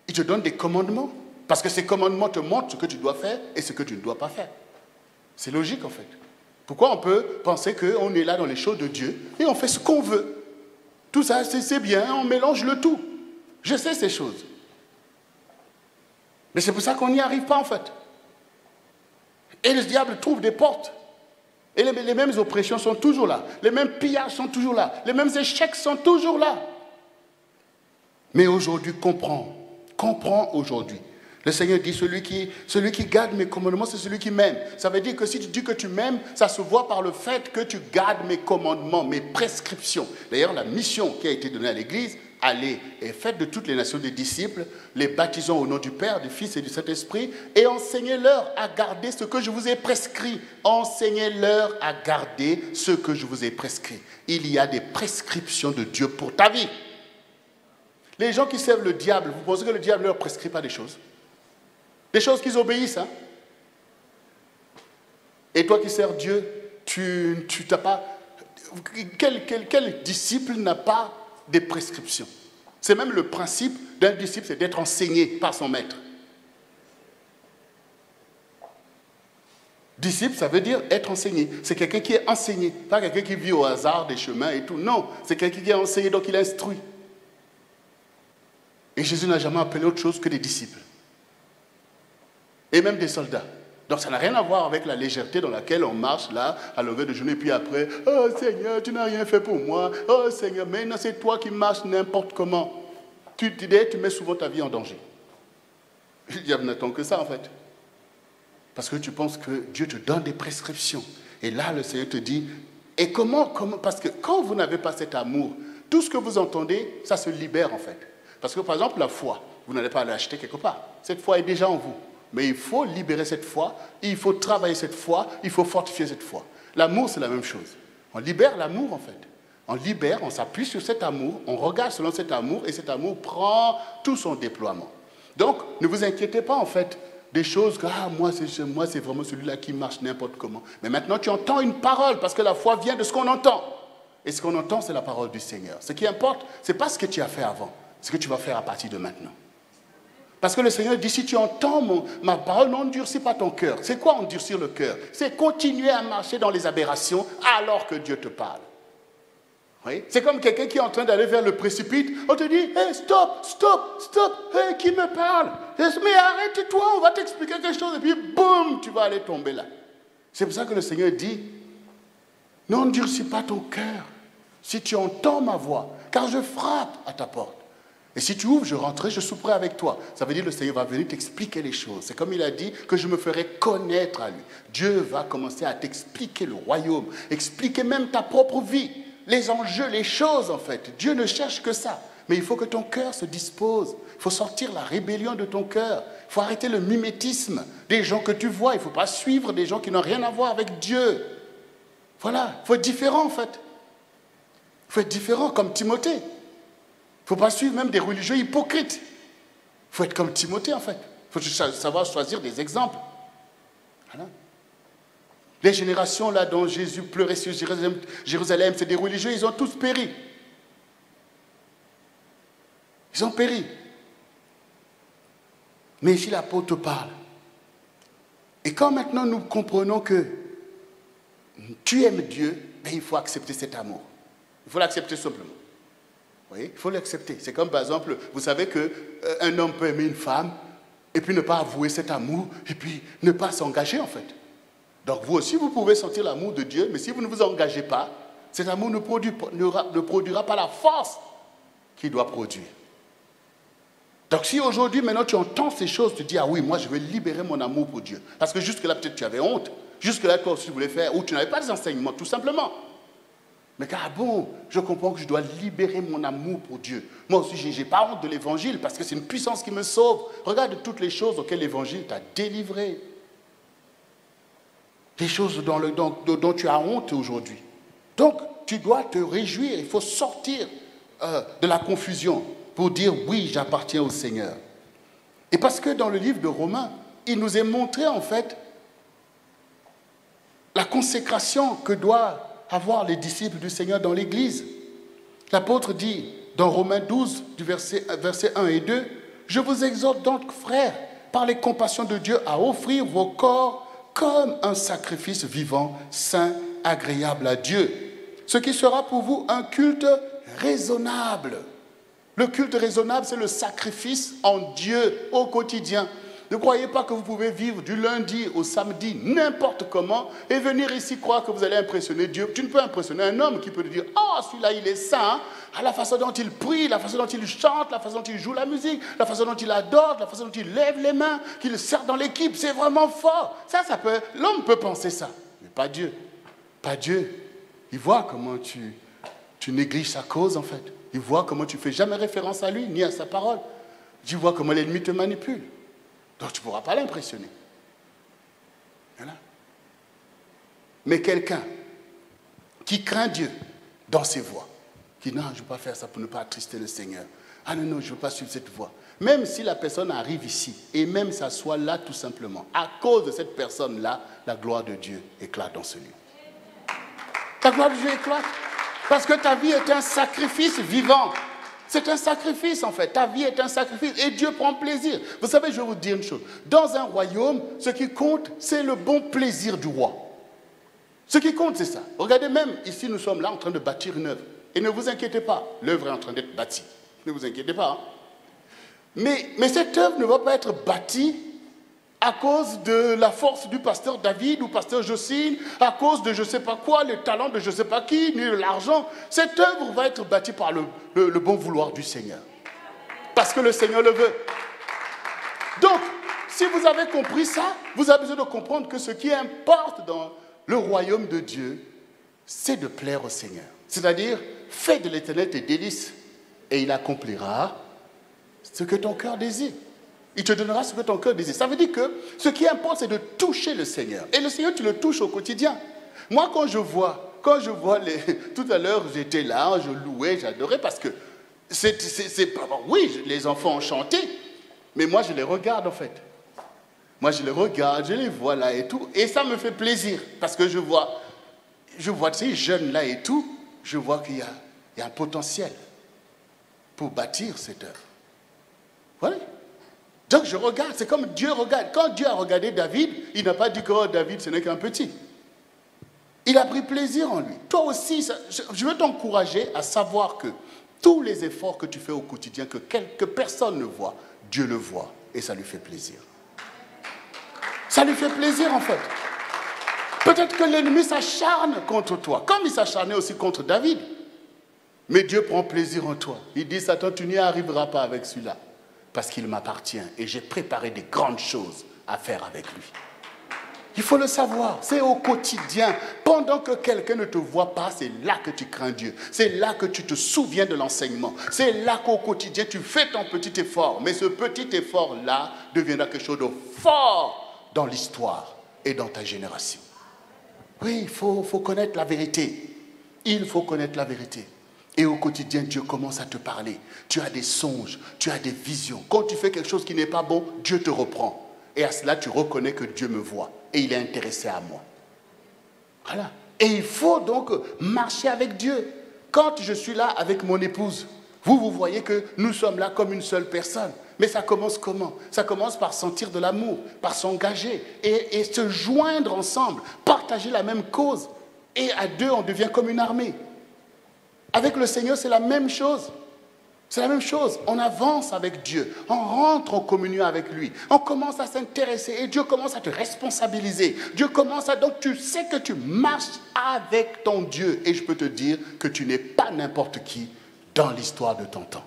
il te donne des commandements. Parce que ces commandements te montrent ce que tu dois faire et ce que tu ne dois pas faire. C'est logique en fait. Pourquoi on peut penser qu'on est là dans les choses de Dieu et on fait ce qu'on veut? Tout ça, c'est bien, on mélange le tout. Je sais ces choses. Mais c'est pour ça qu'on n'y arrive pas en fait. Et le diable trouve des portes. Et les mêmes oppressions sont toujours là. Les mêmes pillages sont toujours là. Les mêmes échecs sont toujours là. Mais aujourd'hui, comprends Comprends aujourd'hui. Le Seigneur dit, celui qui garde mes commandements, c'est celui qui m'aime. Ça veut dire que si tu dis que tu m'aimes, ça se voit par le fait que tu gardes mes commandements, mes prescriptions. D'ailleurs, la mission qui a été donnée à l'Église, allez et faites de toutes les nations des disciples, les baptisant au nom du Père, du Fils et du Saint-Esprit, et enseignez-leur à garder ce que je vous ai prescrit. Enseignez-leur à garder ce que je vous ai prescrit. Il y a des prescriptions de Dieu pour ta vie. Les gens qui servent le diable, vous pensez que le diable ne leur prescrit pas des choses? Des choses qu'ils obéissent. Hein? Et toi qui sers Dieu, tu n'as pas... Quel disciple n'a pas des prescriptions? C'est même le principe d'un disciple, c'est d'être enseigné par son maître. Disciple, ça veut dire être enseigné. C'est quelqu'un qui est enseigné, pas quelqu'un qui vit au hasard des chemins et tout. Non, c'est quelqu'un qui est enseigné, donc il instruit. Et Jésus n'a jamais appelé autre chose que des disciples. Et même des soldats. Donc ça n'a rien à voir avec la légèreté dans laquelle on marche là, à longueur de journée, puis après, « Oh Seigneur, tu n'as rien fait pour moi. Oh Seigneur, maintenant c'est toi qui marches n'importe comment. » Tu mets souvent ta vie en danger. Le diable n'attend que ça en fait. Parce que tu penses que Dieu te donne des prescriptions. Et là, le Seigneur te dit, et comment parce que quand vous n'avez pas cet amour, tout ce que vous entendez, ça se libère en fait. Parce que par exemple, la foi, vous n'allez pas l'acheter quelque part. Cette foi est déjà en vous. Mais il faut libérer cette foi, il faut travailler cette foi, il faut fortifier cette foi. L'amour, c'est la même chose. On libère l'amour, en fait. On libère, on s'appuie sur cet amour, on regarde selon cet amour, et cet amour prend tout son déploiement. Donc, ne vous inquiétez pas, en fait, des choses que, moi, c'est vraiment celui-là qui marche n'importe comment. Mais maintenant, tu entends une parole, parce que la foi vient de ce qu'on entend. Et ce qu'on entend, c'est la parole du Seigneur. Ce qui importe, ce n'est pas ce que tu as fait avant, ce que tu vas faire à partir de maintenant. Parce que le Seigneur dit, si tu entends ma parole, n'endurcis pas ton cœur. C'est quoi endurcir le cœur? C'est continuer à marcher dans les aberrations alors que Dieu te parle. Oui? C'est comme quelqu'un qui est en train d'aller vers le précipice. On te dit, hey, stop, hey, qui me parle? Mais arrête-toi, on va t'expliquer quelque chose. Et puis, boum, tu vas aller tomber là. C'est pour ça que le Seigneur dit, n'endurcis pas ton cœur si tu entends ma voix, car je frappe à ta porte. Et si tu ouvres, je rentrerai, je souperai avec toi. Ça veut dire que le Seigneur va venir t'expliquer les choses. C'est comme il a dit que je me ferai connaître à lui. Dieu va commencer à t'expliquer le royaume, expliquer même ta propre vie, les enjeux, les choses en fait. Dieu ne cherche que ça. Mais il faut que ton cœur se dispose. Il faut sortir la rébellion de ton cœur. Il faut arrêter le mimétisme des gens que tu vois. Il ne faut pas suivre des gens qui n'ont rien à voir avec Dieu. Voilà, il faut être différent en fait. Il faut être différent comme Timothée. Il ne faut pas suivre même des religieux hypocrites. Il faut être comme Timothée, en fait. Il faut savoir choisir des exemples. Voilà. Les générations là dont Jésus pleurait sur Jérusalem, c'est des religieux, ils ont tous péri. Ils ont péri. Mais ici, l'apôtre parle. Et quand maintenant nous comprenons que tu aimes Dieu, ben, il faut accepter cet amour. Il faut l'accepter simplement. Oui, il faut l'accepter. C'est comme par exemple, vous savez qu'un homme peut aimer une femme et puis ne pas avouer cet amour et puis ne pas s'engager en fait. Donc vous aussi, vous pouvez sentir l'amour de Dieu, mais si vous ne vous engagez pas, cet amour ne produira pas la force qu'il doit produire. Donc si aujourd'hui, maintenant tu entends ces choses, tu dis, ah oui, moi je vais libérer mon amour pour Dieu. Parce que jusque-là, peut-être tu avais honte. Jusque-là, toi aussi tu voulais faire, ou tu n'avais pas des enseignements, tout simplement. Mais car bon, je comprends que je dois libérer mon amour pour Dieu. Moi aussi, je n'ai pas honte de l'évangile parce que c'est une puissance qui me sauve. Regarde toutes les choses auxquelles l'évangile t'a délivré. Les choses dont tu as honte aujourd'hui. Donc, tu dois te réjouir. Il faut sortir de la confusion pour dire oui, j'appartiens au Seigneur. Et parce que dans le livre de Romains, il nous est montré en fait la consécration que doit avoir les disciples du Seigneur dans l'Église. L'apôtre dit dans Romains 12, du verset 1 et 2, « Je vous exhorte donc, frères, par les compassions de Dieu, à offrir vos corps comme un sacrifice vivant, saint, agréable à Dieu, ce qui sera pour vous un culte raisonnable. » Le culte raisonnable, c'est le sacrifice en Dieu au quotidien. Ne croyez pas que vous pouvez vivre du lundi au samedi n'importe comment et venir ici croire que vous allez impressionner Dieu. Tu ne peux impressionner un homme qui peut te dire « Ah, celui-là, il est saint. à la façon dont il prie, la façon dont il chante, la façon dont il joue la musique, la façon dont il adore, la façon dont il lève les mains, qu'il sert dans l'équipe. C'est vraiment fort. L'homme peut penser ça, mais pas Dieu. Pas Dieu. Il voit comment tu négliges sa cause, en fait. Il voit comment tu ne fais jamais référence à lui, ni à sa parole. Il voit comment l'ennemi te manipule. Donc tu ne pourras pas l'impressionner. Voilà. Mais quelqu'un qui craint Dieu dans ses voies, qui dit non, je ne veux pas faire ça pour ne pas attrister le Seigneur. Ah non, je ne veux pas suivre cette voie. Même si la personne arrive ici, et même s'assoit là tout simplement, à cause de cette personne-là, la gloire de Dieu éclate dans ce lieu. La gloire de Dieu éclate. Parce que ta vie est un sacrifice vivant. C'est un sacrifice en fait. Ta vie est un sacrifice et Dieu prend plaisir. Vous savez, je vais vous dire une chose. Dans un royaume, ce qui compte, c'est le bon plaisir du roi. Ce qui compte, c'est ça. Regardez, même ici, nous sommes là en train de bâtir une œuvre. Et ne vous inquiétez pas, l'œuvre est en train d'être bâtie. Ne vous inquiétez pas. Hein. Mais cette œuvre ne va pas être bâtie à cause de la force du pasteur David ou pasteur Jocelyne, à cause de je ne sais pas quoi, le talent de je ne sais pas qui, ni de l'argent. Cette œuvre va être bâtie par le bon vouloir du Seigneur. Parce que le Seigneur le veut. Donc, si vous avez compris ça, vous avez besoin de comprendre que ce qui importe dans le royaume de Dieu, c'est de plaire au Seigneur. C'est-à-dire, fais de l'Éternel tes délices et il accomplira ce que ton cœur désire. Il te donnera ce que ton cœur désire. Ça veut dire que ce qui importe, c'est de toucher le Seigneur. Et le Seigneur, tu le touches au quotidien. Moi, quand je vois tout à l'heure, j'étais là, je louais, j'adorais, parce que oui, les enfants ont chanté, mais moi, je les regarde, en fait. Moi, je les regarde, je les vois là et tout, et ça me fait plaisir, parce que je vois ces jeunes là et tout, je vois qu'il y a un potentiel pour bâtir cette œuvre. Voilà. Donc je regarde, c'est comme Dieu regarde. Quand Dieu a regardé David, il n'a pas dit que oh, David, ce n'est qu'un petit. Il a pris plaisir en lui. Toi aussi, je veux t'encourager à savoir que tous les efforts que tu fais au quotidien, que personne ne voit, Dieu le voit et ça lui fait plaisir. Ça lui fait plaisir en fait. Peut-être que l'ennemi s'acharne contre toi, comme il s'acharnait aussi contre David. Mais Dieu prend plaisir en toi. Il dit, Satan, tu n'y arriveras pas avec celui-là. Parce qu'il m'appartient et j'ai préparé des grandes choses à faire avec lui. Il faut le savoir, c'est au quotidien. Pendant que quelqu'un ne te voit pas, c'est là que tu crains Dieu. C'est là que tu te souviens de l'enseignement. C'est là qu'au quotidien, tu fais ton petit effort. Mais ce petit effort-là deviendra quelque chose de fort dans l'histoire et dans ta génération. Oui, il faut connaître la vérité. Il faut connaître la vérité. Et au quotidien, Dieu commence à te parler. Tu as des songes, tu as des visions. Quand tu fais quelque chose qui n'est pas bon, Dieu te reprend. Et à cela, tu reconnais que Dieu me voit. Et il est intéressé à moi. Voilà. Et il faut donc marcher avec Dieu. Quand je suis là avec mon épouse, vous voyez que nous sommes là comme une seule personne. Mais ça commence comment? Ça commence par sentir de l'amour, par s'engager et se joindre ensemble, partager la même cause. Et à deux, on devient comme une armée. Avec le Seigneur, c'est la même chose. C'est la même chose. On avance avec Dieu. On rentre en communion avec lui. On commence à s'intéresser et Dieu commence à te responsabiliser. Dieu commence à... Donc tu sais que tu marches avec ton Dieu. Et je peux te dire que tu n'es pas n'importe qui dans l'histoire de ton temps.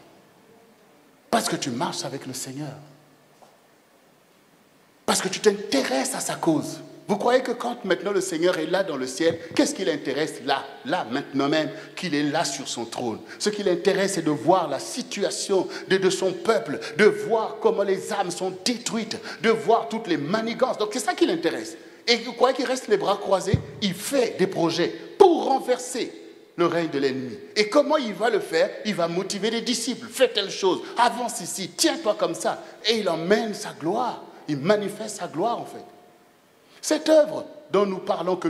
Parce que tu marches avec le Seigneur. Parce que tu t'intéresses à sa cause. Vous croyez que quand maintenant le Seigneur est là dans le ciel, qu'est-ce qui l'intéresse là, maintenant même, qu'il est là sur son trône? Ce qui l'intéresse, c'est de voir la situation de son peuple, de voir comment les âmes sont détruites, de voir toutes les manigances. Donc c'est ça qui l'intéresse. Et vous croyez qu'il reste les bras croisés? Il fait des projets pour renverser le règne de l'ennemi. Et comment il va le faire? Il va motiver les disciples. Fais telle chose, avance ici, tiens-toi comme ça. Et il emmène sa gloire. Il manifeste sa gloire en fait. Cette œuvre dont nous parlons, que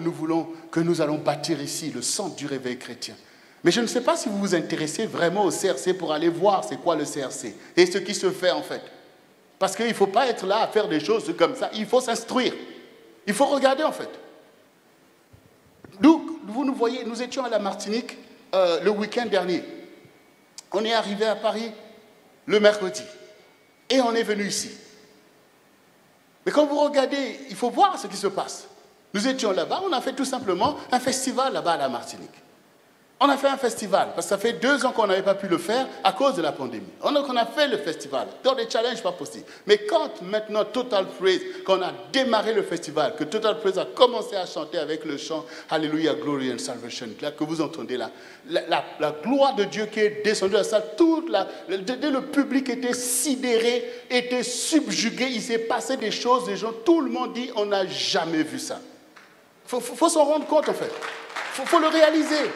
nous allons bâtir ici, le centre du réveil chrétien. Mais je ne sais pas si vous vous intéressez vraiment au CRC pour aller voir c'est quoi le CRC et ce qui se fait en fait. Parce qu'il ne faut pas être là à faire des choses comme ça, il faut s'instruire. Il faut regarder en fait. Donc, vous nous voyez, nous étions à la Martinique le week-end dernier. On est arrivé à Paris le mercredi et on est venu ici. Mais quand vous regardez, il faut voir ce qui se passe. Nous étions là-bas, on a fait tout simplement un festival là-bas à la Martinique. On a fait un festival, parce que ça fait 2 ans qu'on n'avait pas pu le faire à cause de la pandémie. On a fait le festival, dans des challenges pas possibles. Mais quand maintenant Total Praise, quand on a démarré le festival, que Total Praise a commencé à chanter avec le chant Hallelujah, Glory and Salvation, là, que vous entendez là, la gloire de Dieu qui est descendue à ça, le public était sidéré, était subjugué, il s'est passé des choses, des gens, tout le monde dit on n'a jamais vu ça. Il faut s'en rendre compte en fait, il faut le réaliser.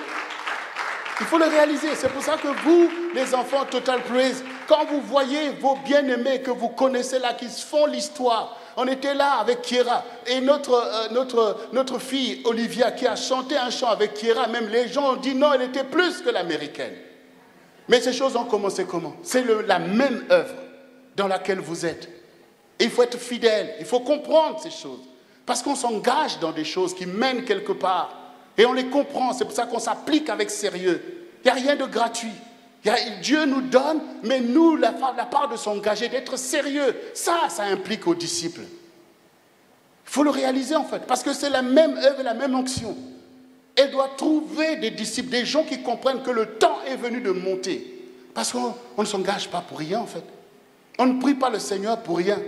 Il faut le réaliser. C'est pour ça que vous, les enfants Total Praise, quand vous voyez vos bien-aimés que vous connaissez là, qui se font l'histoire, on était là avec Kiera et notre fille Olivia qui a chanté un chant avec Kiera, même les gens ont dit non, elle était plus que l'américaine. Mais ces choses ont commencé comment? C'est la même œuvre dans laquelle vous êtes. Et il faut être fidèle, il faut comprendre ces choses. Parce qu'on s'engage dans des choses qui mènent quelque part. Et on les comprend, c'est pour ça qu'on s'applique avec sérieux. Il n'y a rien de gratuit. Dieu nous donne, mais nous, la part de s'engager, d'être sérieux, ça implique aux disciples. Il faut le réaliser en fait, parce que c'est la même œuvre et la même onction. Elle doit trouver des disciples, des gens qui comprennent que le temps est venu de monter. Parce qu'on ne s'engage pas pour rien en fait. On ne prie pas le Seigneur pour rien.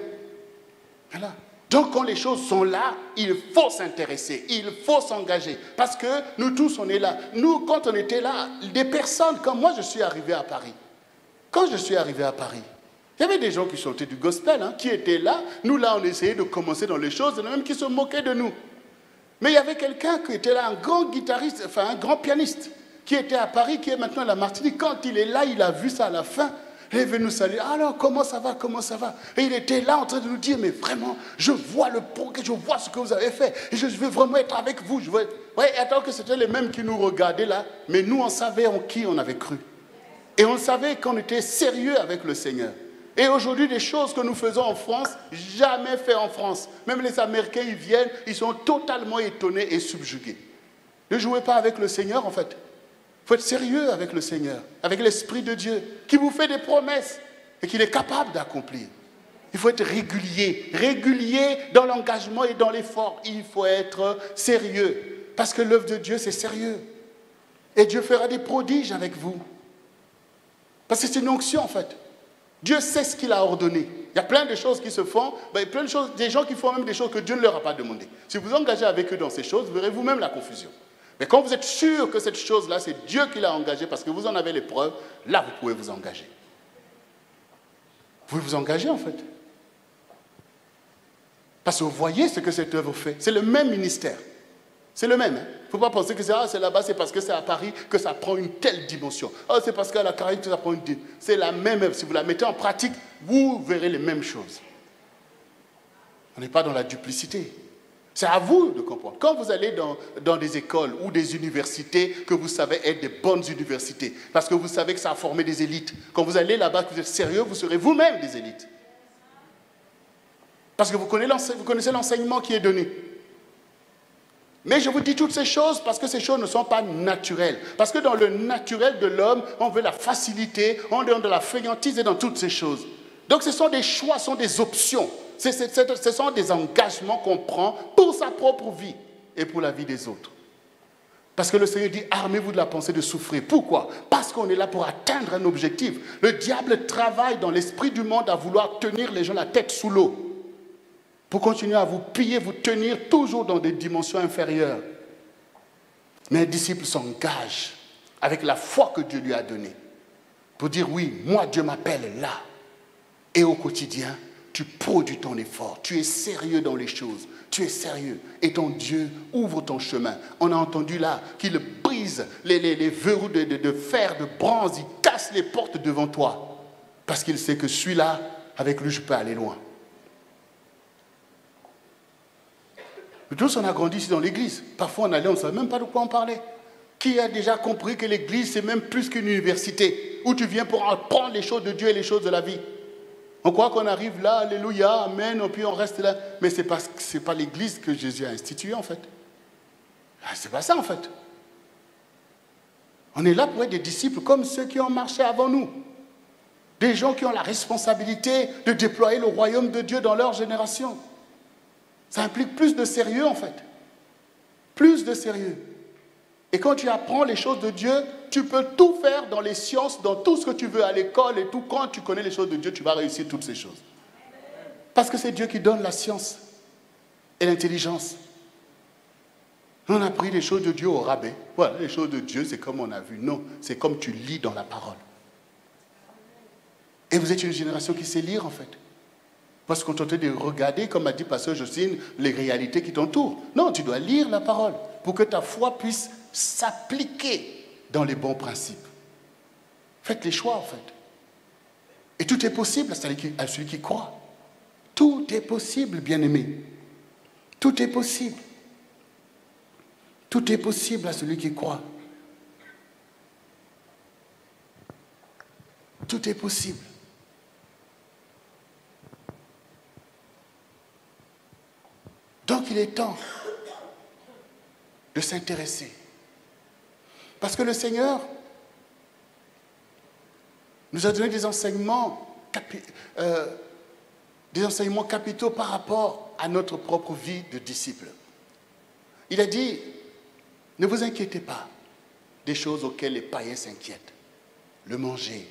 Voilà. Donc quand les choses sont là, il faut s'intéresser, il faut s'engager. Parce que nous tous, on est là. Nous, quand on était là, des personnes, comme moi je suis arrivé à Paris. Quand je suis arrivé à Paris, il y avait des gens qui chantaient du gospel, qui étaient là. Nous là, on essayait de commencer dans les choses, il y en a même qui se moquaient de nous. Mais il y avait quelqu'un qui était là, un grand guitariste, enfin un grand pianiste, qui était à Paris, qui est maintenant à la Martinique. Quand il est là, il a vu ça à la fin. Il est venu nous saluer. Alors, comment ça va? Et il était là en train de nous dire, mais vraiment, je vois le progrès, je vois ce que vous avez fait. Et je veux vraiment être avec vous. Oui, attends que c'était les mêmes qui nous regardaient là. Mais nous, on savait en qui on avait cru. Et on savait qu'on était sérieux avec le Seigneur. Et aujourd'hui, des choses que nous faisons en France, jamais fait en France. Même les Américains, ils viennent, ils sont totalement étonnés et subjugués. Ne jouez pas avec le Seigneur, en fait. Il faut être sérieux avec le Seigneur, avec l'Esprit de Dieu, qui vous fait des promesses et qu'il est capable d'accomplir. Il faut être régulier dans l'engagement et dans l'effort. Il faut être sérieux, parce que l'œuvre de Dieu, c'est sérieux. Et Dieu fera des prodiges avec vous. Parce que c'est une onction, en fait. Dieu sait ce qu'il a ordonné. Il y a plein de choses qui se font, plein de choses, des gens qui font même des choses que Dieu ne leur a pas demandé. Si vous engagez avec eux dans ces choses, vous verrez vous-même la confusion. Mais quand vous êtes sûr que cette chose-là, c'est Dieu qui l'a engagée parce que vous en avez les preuves, là, vous pouvez vous engager. Vous pouvez vous engager, en fait. Parce que vous voyez ce que cette œuvre fait. C'est le même ministère. C'est le même. Il ne faut pas penser que c'est là-bas, c'est parce que c'est à Paris que ça prend une telle dimension. Oh, c'est parce qu'à la Caraïbe que ça prend une dimension. C'est la même œuvre. Si vous la mettez en pratique, vous verrez les mêmes choses. On n'est pas dans la duplicité. C'est à vous de comprendre. Quand vous allez dans des écoles ou des universités que vous savez être des bonnes universités, parce que vous savez que ça a formé des élites, quand vous allez là-bas, que vous êtes sérieux, vous serez vous-même des élites. Parce que vous connaissez l'enseignement qui est donné. Mais je vous dis toutes ces choses parce que ces choses ne sont pas naturelles. Parce que dans le naturel de l'homme, on veut la facilité, on est dans la fainéantise et dans toutes ces choses. Donc ce sont des choix, ce sont des options. Ce sont des engagements qu'on prend pour sa propre vie et pour la vie des autres. Parce que le Seigneur dit, armez-vous de la pensée de souffrir. Pourquoi? Parce qu'on est là pour atteindre un objectif. Le diable travaille dans l'esprit du monde à vouloir tenir les gens la tête sous l'eau. Pour continuer à vous piller, vous tenir toujours dans des dimensions inférieures. Mais un disciple s'engage avec la foi que Dieu lui a donnée. Pour dire, oui, moi Dieu m'appelle là. Et au quotidien, tu produis ton effort, tu es sérieux dans les choses, tu es sérieux. Et ton Dieu ouvre ton chemin. On a entendu là qu'il brise les verrous de fer, de bronze, il casse les portes devant toi. Parce qu'il sait que celui-là, avec lui, je peux aller loin. Nous tous, on a grandi ici dans l'église. Parfois, on allait, on ne savait même pas de quoi on parlait. Qui a déjà compris que l'église, c'est même plus qu'une université, où tu viens pour apprendre les choses de Dieu et les choses de la vie. On croit qu'on arrive là, alléluia, amen, et puis on reste là. Mais ce n'est pas l'église que Jésus a instituée, en fait. Ce n'est pas ça, en fait. On est là pour être des disciples comme ceux qui ont marché avant nous. Des gens qui ont la responsabilité de déployer le royaume de Dieu dans leur génération. Ça implique plus de sérieux, en fait. Plus de sérieux. Et quand tu apprends les choses de Dieu, tu peux tout faire dans les sciences, dans tout ce que tu veux à l'école et tout. Quand tu connais les choses de Dieu, tu vas réussir toutes ces choses. Parce que c'est Dieu qui donne la science et l'intelligence. On a pris les choses de Dieu au rabais. Voilà, les choses de Dieu, c'est comme on a vu. Non, c'est comme tu lis dans la parole. Et vous êtes une génération qui sait lire, en fait. Parce qu'on est en train de regarder, comme a dit Pasteur Jocelyne, les réalités qui t'entourent. Non, tu dois lire la parole pour que ta foi puisse s'appliquer dans les bons principes. Faites les choix, en fait. Et tout est possible à celui qui croit. Tout est possible, bien-aimé. Tout est possible. Tout est possible à celui qui croit. Tout est possible. Donc il est temps de s'intéresser. Parce que le Seigneur nous a donné des enseignements capitaux par rapport à notre propre vie de disciple. Il a dit, ne vous inquiétez pas des choses auxquelles les païens s'inquiètent. Le manger,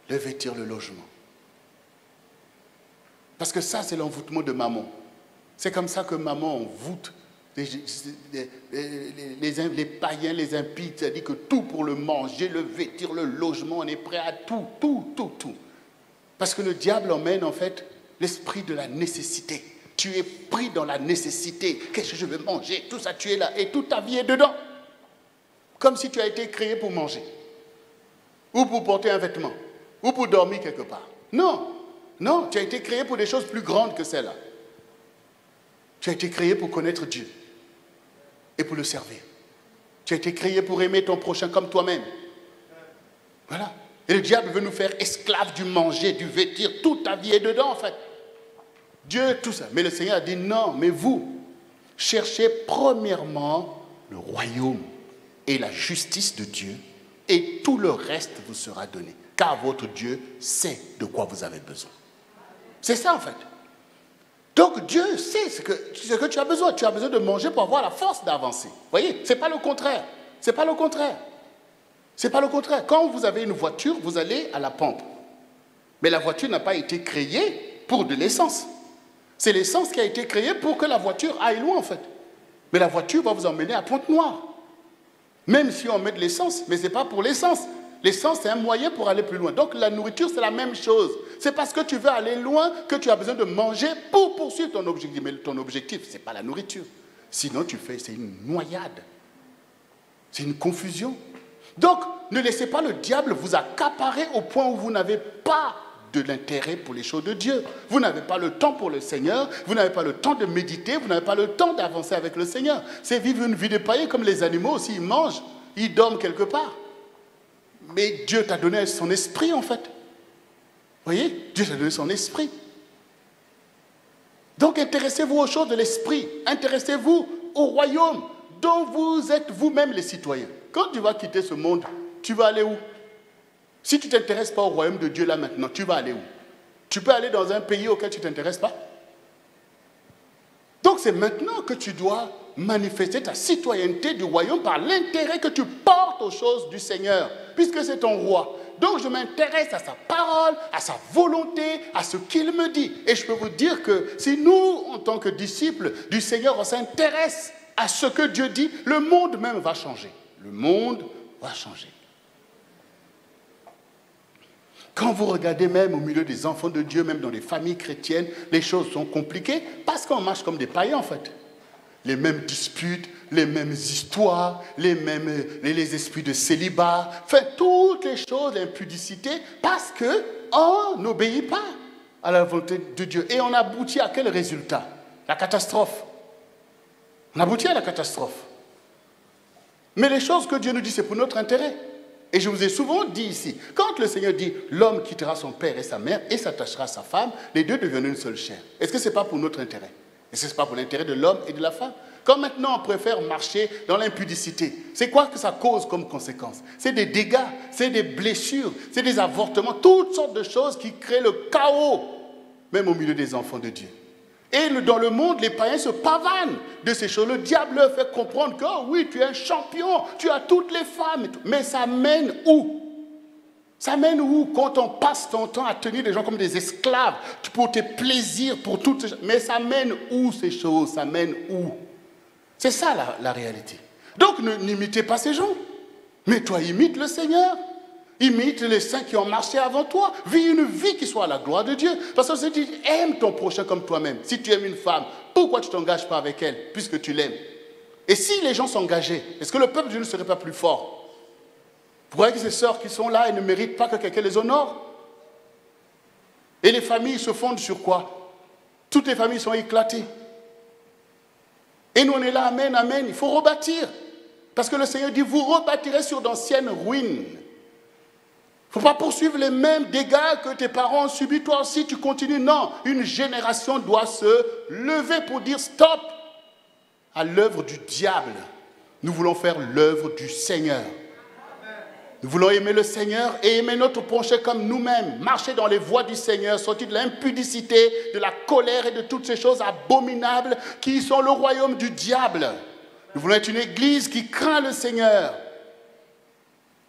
le vêtir, le logement. Parce que ça, c'est l'envoûtement de maman. C'est comme ça que maman envoûte les païens, les impies. C'est-à-dire que tout pour le manger, le vêtir, le logement, on est prêt à tout. Parce que le diable emmène en fait l'esprit de la nécessité. Tu es pris dans la nécessité. Qu'est-ce que je veux manger? Tout ça, tu es là. Et toute ta vie est dedans. Comme si tu as été créé pour manger. Ou pour porter un vêtement. Ou pour dormir quelque part. Non, tu as été créé pour des choses plus grandes que celles-là. Tu as été créé pour connaître Dieu. Et pour le servir. Tu as été créé pour aimer ton prochain comme toi-même. Voilà. Et le diable veut nous faire esclaves du manger, du vêtir. Toute ta vie est dedans, en fait. Dieu, tout ça. Mais le Seigneur a dit non, mais vous, cherchez premièrement le royaume et la justice de Dieu, et tout le reste vous sera donné. Car votre Dieu sait de quoi vous avez besoin. C'est ça, en fait. Donc Dieu sait ce que tu as besoin. Tu as besoin de manger pour avoir la force d'avancer. Vous voyez, ce n'est pas le contraire. C'est pas le contraire. C'est pas le contraire. Quand vous avez une voiture, vous allez à la pompe. Mais la voiture n'a pas été créée pour de l'essence. C'est l'essence qui a été créée pour que la voiture aille loin, en fait. Mais la voiture va vous emmener à Pointe-Noire. Même si on met de l'essence, mais ce n'est pas pour l'essence. L'essence, c'est un moyen pour aller plus loin. Donc la nourriture, c'est la même chose. C'est parce que tu veux aller loin que tu as besoin de manger pour poursuivre ton objectif. Mais ton objectif, ce n'est pas la nourriture. Sinon, c'est une noyade. C'est une confusion. Donc, ne laissez pas le diable vous accaparer au point où vous n'avez pas de l'intérêt pour les choses de Dieu. Vous n'avez pas le temps pour le Seigneur, vous n'avez pas le temps de méditer, vous n'avez pas le temps d'avancer avec le Seigneur. C'est vivre une vie de païen comme les animaux aussi, ils mangent, ils dorment quelque part. Mais Dieu t'a donné son esprit en fait. Vous voyez, Dieu t'a donné son esprit. Donc intéressez-vous aux choses de l'esprit, intéressez-vous au royaume dont vous êtes vous-même les citoyens. Quand tu vas quitter ce monde, tu vas aller où? Si tu ne t'intéresses pas au royaume de Dieu là maintenant, tu vas aller où? Tu peux aller dans un pays auquel tu ne t'intéresses pas? Donc c'est maintenant que tu dois manifester ta citoyenneté du royaume par l'intérêt que tu portes aux choses du Seigneur, puisque c'est ton roi. Donc je m'intéresse à sa parole, à sa volonté, à ce qu'il me dit. Et je peux vous dire que si nous, en tant que disciples du Seigneur, on s'intéresse à ce que Dieu dit, le monde même va changer. Le monde va changer. Quand vous regardez même au milieu des enfants de Dieu, même dans les familles chrétiennes, les choses sont compliquées parce qu'on marche comme des païens en fait. Les mêmes disputes, les mêmes histoires, les esprits de célibat, enfin toutes les choses, l'impudicité, parce qu'on n'obéit pas à la volonté de Dieu. Et on aboutit à quel résultat? La catastrophe. On aboutit à la catastrophe. Mais les choses que Dieu nous dit, c'est pour notre intérêt. Et je vous ai souvent dit ici, quand le Seigneur dit « l'homme quittera son père et sa mère et s'attachera à sa femme », les deux deviennent une seule chair. Est-ce que ce n'est pas pour notre intérêt? Est-ce que ce n'est pas pour l'intérêt de l'homme et de la femme? Quand maintenant on préfère marcher dans l'impudicité, c'est quoi que ça cause comme conséquence? C'est des dégâts, c'est des blessures, c'est des avortements, toutes sortes de choses qui créent le chaos, même au milieu des enfants de Dieu. Et dans le monde, les païens se pavanent de ces choses. Le diable leur fait comprendre que, oh oui, tu es un champion, tu as toutes les femmes. Mais ça mène où? Ça mène où quand on passe ton temps à tenir des gens comme des esclaves pour tes plaisirs, pour toutes ces choses? Mais ça mène où ces choses? Ça mène où? C'est ça la réalité. Donc n'imitez pas ces gens. Mais toi, imite le Seigneur. Imite les saints qui ont marché avant toi. Vis une vie qui soit à la gloire de Dieu. Parce qu'on se dit, aime ton prochain comme toi-même. Si tu aimes une femme, pourquoi tu ne t'engages pas avec elle, puisque tu l'aimes? Et si les gens s'engageaient, est-ce que le peuple de Dieu ne serait pas plus fort? Vous croyez que ces sœurs qui sont là, elles ne méritent pas que quelqu'un les honore? Et les familles se fondent sur quoi? Toutes les familles sont éclatées. Et nous, on est là, amen, amen. Il faut rebâtir. Parce que le Seigneur dit, vous rebâtirez sur d'anciennes ruines. Il ne faut pas poursuivre les mêmes dégâts que tes parents ont subis. Toi aussi, tu continues. Non, une génération doit se lever pour dire stop à l'œuvre du diable. Nous voulons faire l'œuvre du Seigneur. Nous voulons aimer le Seigneur et aimer notre prochain comme nous-mêmes. Marcher dans les voies du Seigneur, sortir de l'impudicité, de la colère et de toutes ces choses abominables qui sont le royaume du diable. Nous voulons être une église qui craint le Seigneur.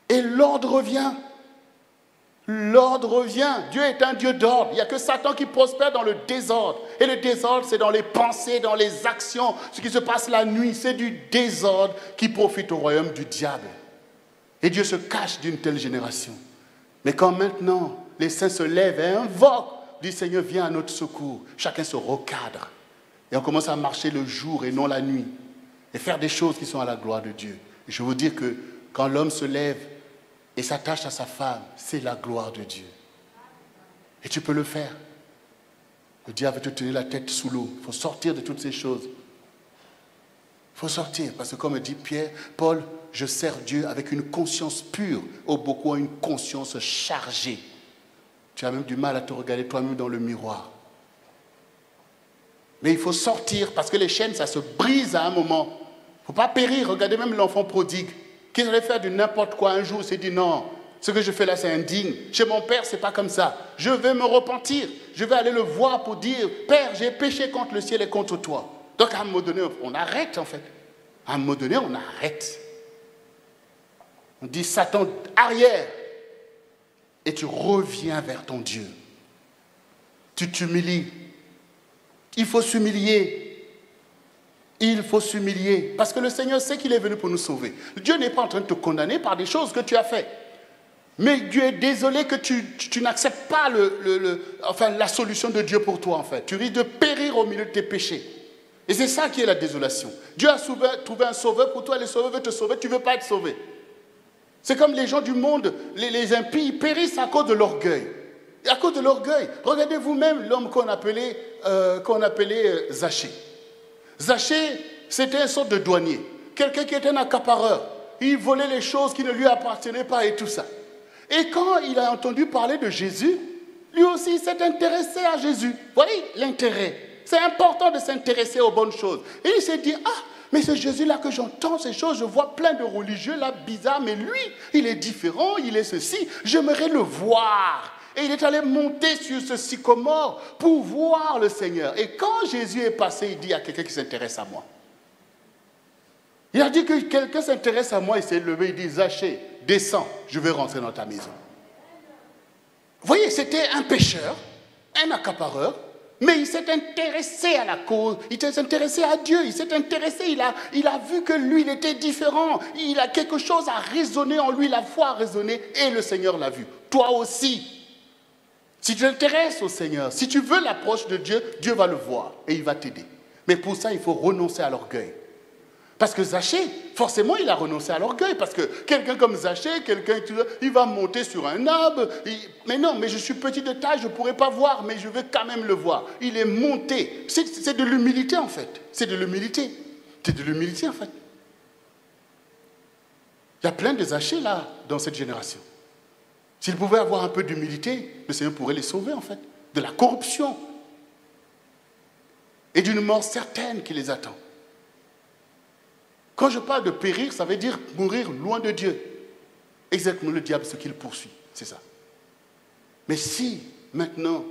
Et l'ordre revient. L'ordre revient. Dieu est un Dieu d'ordre. Il n'y a que Satan qui prospère dans le désordre. Et le désordre, c'est dans les pensées, dans les actions. Ce qui se passe la nuit, c'est du désordre qui profite au royaume du diable. Et Dieu se cache d'une telle génération. Mais quand maintenant les saints se lèvent et invoquent, dit Seigneur, viens à notre secours. Chacun se recadre. Et on commence à marcher le jour et non la nuit. Et faire des choses qui sont à la gloire de Dieu. Et je veux dire que quand l'homme se lève et s'attache à sa femme, c'est la gloire de Dieu. Et tu peux le faire. Le diable va te tenir la tête sous l'eau. Il faut sortir de toutes ces choses. Il faut sortir, parce que comme dit Paul, je sers Dieu avec une conscience pure, ou beaucoup ont une conscience chargée. Tu as même du mal à te regarder toi-même dans le miroir. Mais il faut sortir, parce que les chaînes, ça se brise à un moment. Il ne faut pas périr. Regardez même l'enfant prodigue, qui allait faire du n'importe quoi un jour, il s'est dit non, ce que je fais là, c'est indigne. Chez mon père, ce n'est pas comme ça. Je vais me repentir. Je vais aller le voir pour dire, Père, j'ai péché contre le ciel et contre toi. Donc, à un moment donné, on arrête, en fait. À un moment donné, on arrête. On dit, Satan, arrière. Et tu reviens vers ton Dieu. Tu t'humilies. Il faut s'humilier. Il faut s'humilier. Parce que le Seigneur sait qu'il est venu pour nous sauver. Dieu n'est pas en train de te condamner par des choses que tu as faites. Mais Dieu est désolé que tu n'acceptes pas la solution de Dieu pour toi, en fait. Tu risques de périr au milieu de tes péchés. Et c'est ça qui est la désolation. Dieu a trouvé un sauveur pour toi, le sauveur veut te sauver, tu ne veux pas être sauvé. C'est comme les gens du monde, les impies, ils périssent à cause de l'orgueil. Et à cause de l'orgueil, regardez vous-même l'homme qu'on appelait Zachée. Zachée, c'était une sorte de douanier, quelqu'un qui était un accapareur. Il volait les choses qui ne lui appartenaient pas et tout ça. Et quand il a entendu parler de Jésus, lui aussi s'est intéressé à Jésus. Vous voyez l'intérêt. C'est important de s'intéresser aux bonnes choses. Et il s'est dit, ah, mais c'est Jésus-là que j'entends ces choses, je vois plein de religieux là, bizarres, mais lui, il est différent, il est ceci, j'aimerais le voir. Et il est allé monter sur ce sycomore pour voir le Seigneur. Et quand Jésus est passé, il dit à quelqu'un qui s'intéresse à moi. Il a dit que quelqu'un s'intéresse à moi, il s'est levé, il dit, Zachée, descends, je vais rentrer dans ta maison. Vous voyez, c'était un pécheur, un accapareur, mais il s'est intéressé à la cause, il s'est intéressé à Dieu, il s'est intéressé, il a vu que lui, il était différent, il a quelque chose à résonner en lui, la foi a résonné, et le Seigneur l'a vu. Toi aussi, si tu t'intéresses au Seigneur, si tu veux l'approche de Dieu, Dieu va le voir et il va t'aider. Mais pour ça, il faut renoncer à l'orgueil. Parce que Zachée, forcément, il a renoncé à l'orgueil. Parce que quelqu'un comme Zachée, il va monter sur un arbre. Mais non, mais je suis petit de taille, je ne pourrai pas voir, mais je vais quand même le voir. Il est monté. C'est de l'humilité, en fait. C'est de l'humilité. C'est de l'humilité, en fait. Il y a plein de Zachée, là, dans cette génération. S'ils pouvaient avoir un peu d'humilité, le Seigneur pourrait les sauver, en fait. De la corruption. Et d'une mort certaine qui les attend. Quand je parle de périr, ça veut dire mourir loin de Dieu. Exactement le diable, ce qu'il poursuit, c'est ça. Mais si, maintenant,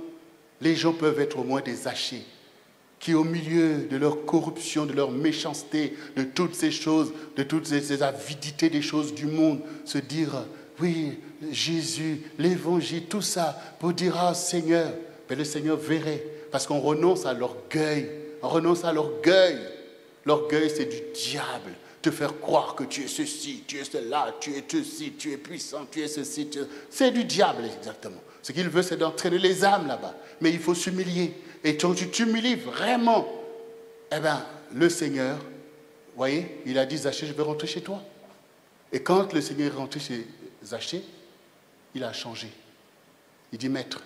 les gens peuvent être au moins des Zachées qui au milieu de leur corruption, de leur méchanceté, de toutes ces choses, de toutes ces avidités des choses du monde, se dire, oui, Jésus, l'évangile, tout ça, pour dire, ah Seigneur, mais le Seigneur verrait, parce qu'on renonce à l'orgueil, on renonce à l'orgueil. L'orgueil, c'est du diable, te faire croire que tu es ceci, tu es cela, tu es ceci, tu es puissant, tu es ceci, c'est du diable exactement. Ce qu'il veut, c'est d'entraîner les âmes là-bas, mais il faut s'humilier. Et quand tu t'humilies vraiment, eh bien, le Seigneur, vous voyez, il a dit, Zachée, je vais rentrer chez toi. Et quand le Seigneur est rentré chez Zachée, il a changé. Il dit, maître,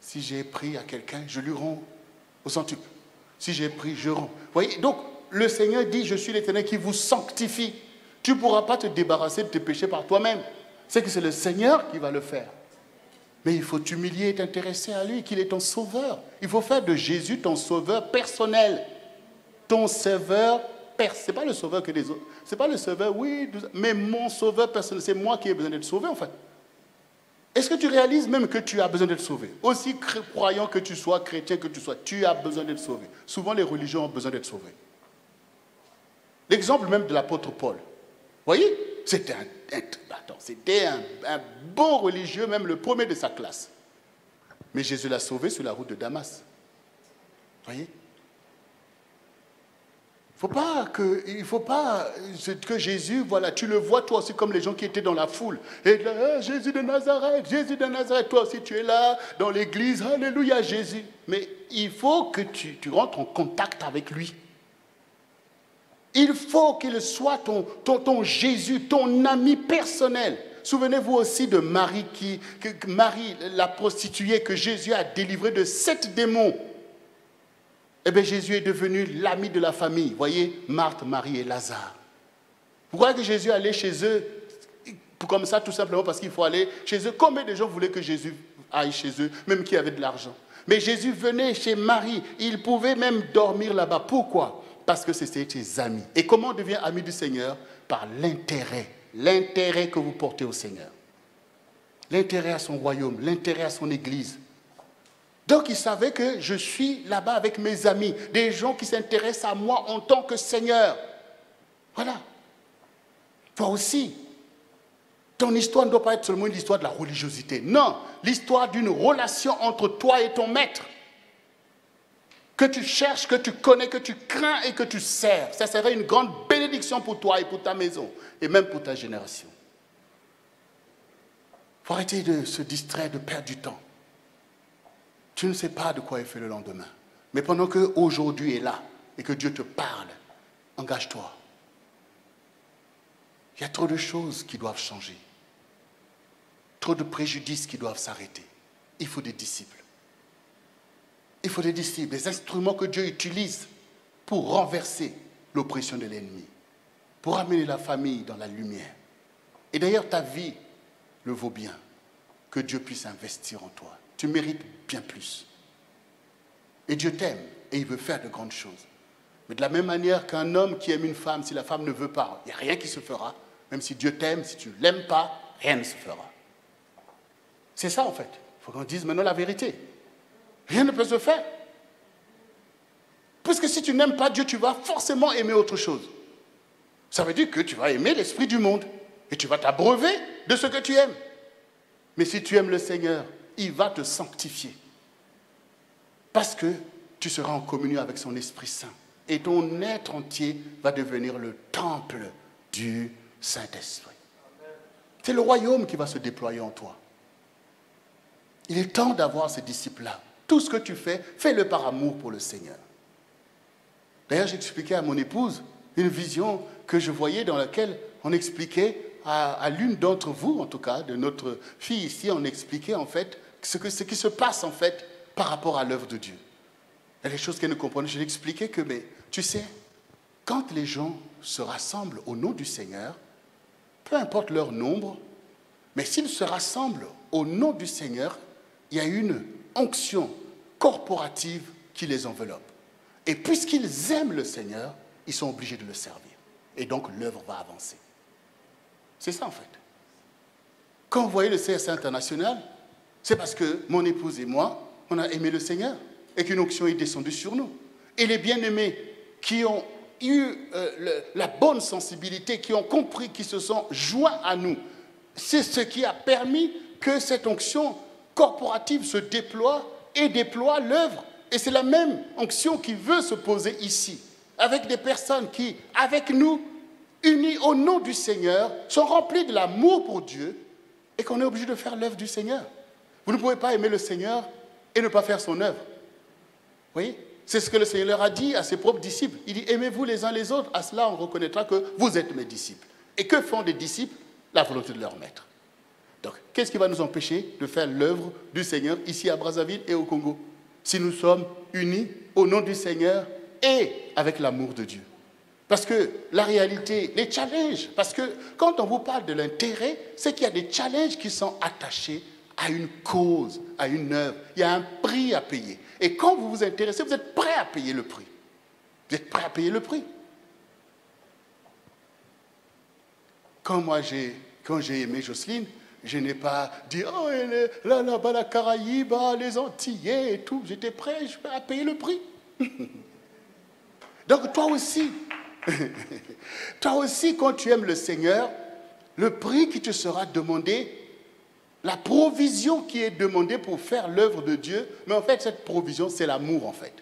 si j'ai pris à quelqu'un, je lui rends au centuple. Si j'ai pris, je rends. Vous voyez, donc, le Seigneur dit, je suis l'Éternel qui vous sanctifie. Tu ne pourras pas te débarrasser de tes péchés par toi-même. C'est que c'est le Seigneur qui va le faire. Mais il faut t'humilier et t'intéresser à lui, qu'il est ton sauveur. Il faut faire de Jésus ton sauveur personnel. Ton sauveur personnel. Ce n'est pas le sauveur que les autres. Ce n'est pas le sauveur, oui, mais mon sauveur personnel. C'est moi qui ai besoin d'être sauvé, en fait. Est-ce que tu réalises même que tu as besoin d'être sauvé? Aussi croyant que tu sois, chrétien que tu sois, tu as besoin d'être sauvé. Souvent, les religions ont besoin d'être sauvées. L'exemple même de l'apôtre Paul. Vous voyez? C'était un bon religieux, même le premier de sa classe. Mais Jésus l'a sauvé sur la route de Damas. Vous voyez? Il ne faut pas que Jésus, voilà, tu le vois toi aussi comme les gens qui étaient dans la foule. Et là, Jésus de Nazareth, toi aussi tu es là, dans l'église, alléluia Jésus. Mais il faut que tu rentres en contact avec lui. Il faut qu'il soit ton Jésus, ton ami personnel. Souvenez-vous aussi de Marie, Marie, la prostituée que Jésus a délivrée de 7 démons. Eh bien, Jésus est devenu l'ami de la famille. Vous voyez, Marthe, Marie et Lazare. Vous croyez que Jésus allait chez eux comme ça, tout simplement parce qu'il faut aller chez eux? Combien de gens voulaient que Jésus aille chez eux, même qui avaient de l'argent? Mais Jésus venait chez Marie. Il pouvait même dormir là-bas. Pourquoi? Parce que c'était ses amis. Et comment on devient ami du Seigneur? Par l'intérêt. L'intérêt que vous portez au Seigneur. L'intérêt à son royaume, l'intérêt à son église. Donc, il savait que je suis là-bas avec mes amis, des gens qui s'intéressent à moi en tant que Seigneur. Voilà. Toi aussi, ton histoire ne doit pas être seulement une histoire de la religiosité. Non, l'histoire d'une relation entre toi et ton maître. Que tu cherches, que tu connais, que tu crains et que tu sers. Ça serait une grande bénédiction pour toi et pour ta maison, et même pour ta génération. Il faut arrêter de se distraire, de perdre du temps. Tu ne sais pas de quoi est fait le lendemain. Mais pendant qu'aujourd'hui est là et que Dieu te parle, engage-toi. Il y a trop de choses qui doivent changer. Trop de préjudices qui doivent s'arrêter. Il faut des disciples. Il faut des disciples, des instruments que Dieu utilise pour renverser l'oppression de l'ennemi, pour amener la famille dans la lumière. Et d'ailleurs, ta vie le vaut bien, que Dieu puisse investir en toi. Tu mérites bien plus. Et Dieu t'aime et il veut faire de grandes choses. Mais de la même manière qu'un homme qui aime une femme, si la femme ne veut pas, il n'y a rien qui se fera. Même si Dieu t'aime, si tu ne l'aimes pas, rien ne se fera. C'est ça en fait. Il faut qu'on dise maintenant la vérité. Rien ne peut se faire. Puisque si tu n'aimes pas Dieu, tu vas forcément aimer autre chose. Ça veut dire que tu vas aimer l'esprit du monde. Et tu vas t'abreuver de ce que tu aimes. Mais si tu aimes le Seigneur, il va te sanctifier. Parce que tu seras en communion avec son Esprit Saint. Et ton être entier va devenir le temple du Saint-Esprit. C'est le royaume qui va se déployer en toi. Il est temps d'avoir ces disciples-là. Tout ce que tu fais, fais-le par amour pour le Seigneur. D'ailleurs, j'expliquais à mon épouse une vision que je voyais dans laquelle on expliquait à l'une d'entre vous, en tout cas, de notre fille ici, on expliquait en fait ce qui se passe en fait par rapport à l'œuvre de Dieu. Il y a des choses qu'elle ne comprenait. Je lui expliquais que, mais, tu sais, quand les gens se rassemblent au nom du Seigneur, peu importe leur nombre, mais s'ils se rassemblent au nom du Seigneur, il y a une onction corporative qui les enveloppe. Et puisqu'ils aiment le Seigneur, ils sont obligés de le servir. Et donc l'œuvre va avancer. C'est ça en fait. Quand vous voyez le CSA international, c'est parce que mon épouse et moi, on a aimé le Seigneur et qu'une onction est descendue sur nous. et les bien-aimés qui ont eu la bonne sensibilité, qui ont compris, qui se sont joints à nous, c'est ce qui a permis que cette onction corporative se déploie et déploie l'œuvre. Et c'est la même onction qui veut se poser ici, avec des personnes qui, avec nous, unies au nom du Seigneur, sont remplies de l'amour pour Dieu et qu'on est obligé de faire l'œuvre du Seigneur. Vous ne pouvez pas aimer le Seigneur et ne pas faire son œuvre. Vous voyez? C'est ce que le Seigneur a dit à ses propres disciples. Il dit, aimez-vous les uns les autres, à cela on reconnaîtra que vous êtes mes disciples. Et que font des disciples? La volonté de leur maître. Donc, qu'est-ce qui va nous empêcher de faire l'œuvre du Seigneur ici à Brazzaville et au Congo, si nous sommes unis au nom du Seigneur et avec l'amour de Dieu? Parce que la réalité, les challenges, parce que quand on vous parle de l'intérêt, c'est qu'il y a des challenges qui sont attachés à une cause, à une œuvre. Il y a un prix à payer. Et quand vous vous intéressez, vous êtes prêt à payer le prix. Vous êtes prêt à payer le prix. Quand j'ai aimé Jocelyne, je n'ai pas dit, oh, elle est là-bas, la Caraïbe, les Antillais et tout. J'étais prêt à payer le prix. Donc toi aussi, quand tu aimes le Seigneur, le prix qui te sera demandé, la provision qui est demandée pour faire l'œuvre de Dieu, mais en fait, cette provision, c'est l'amour, en fait.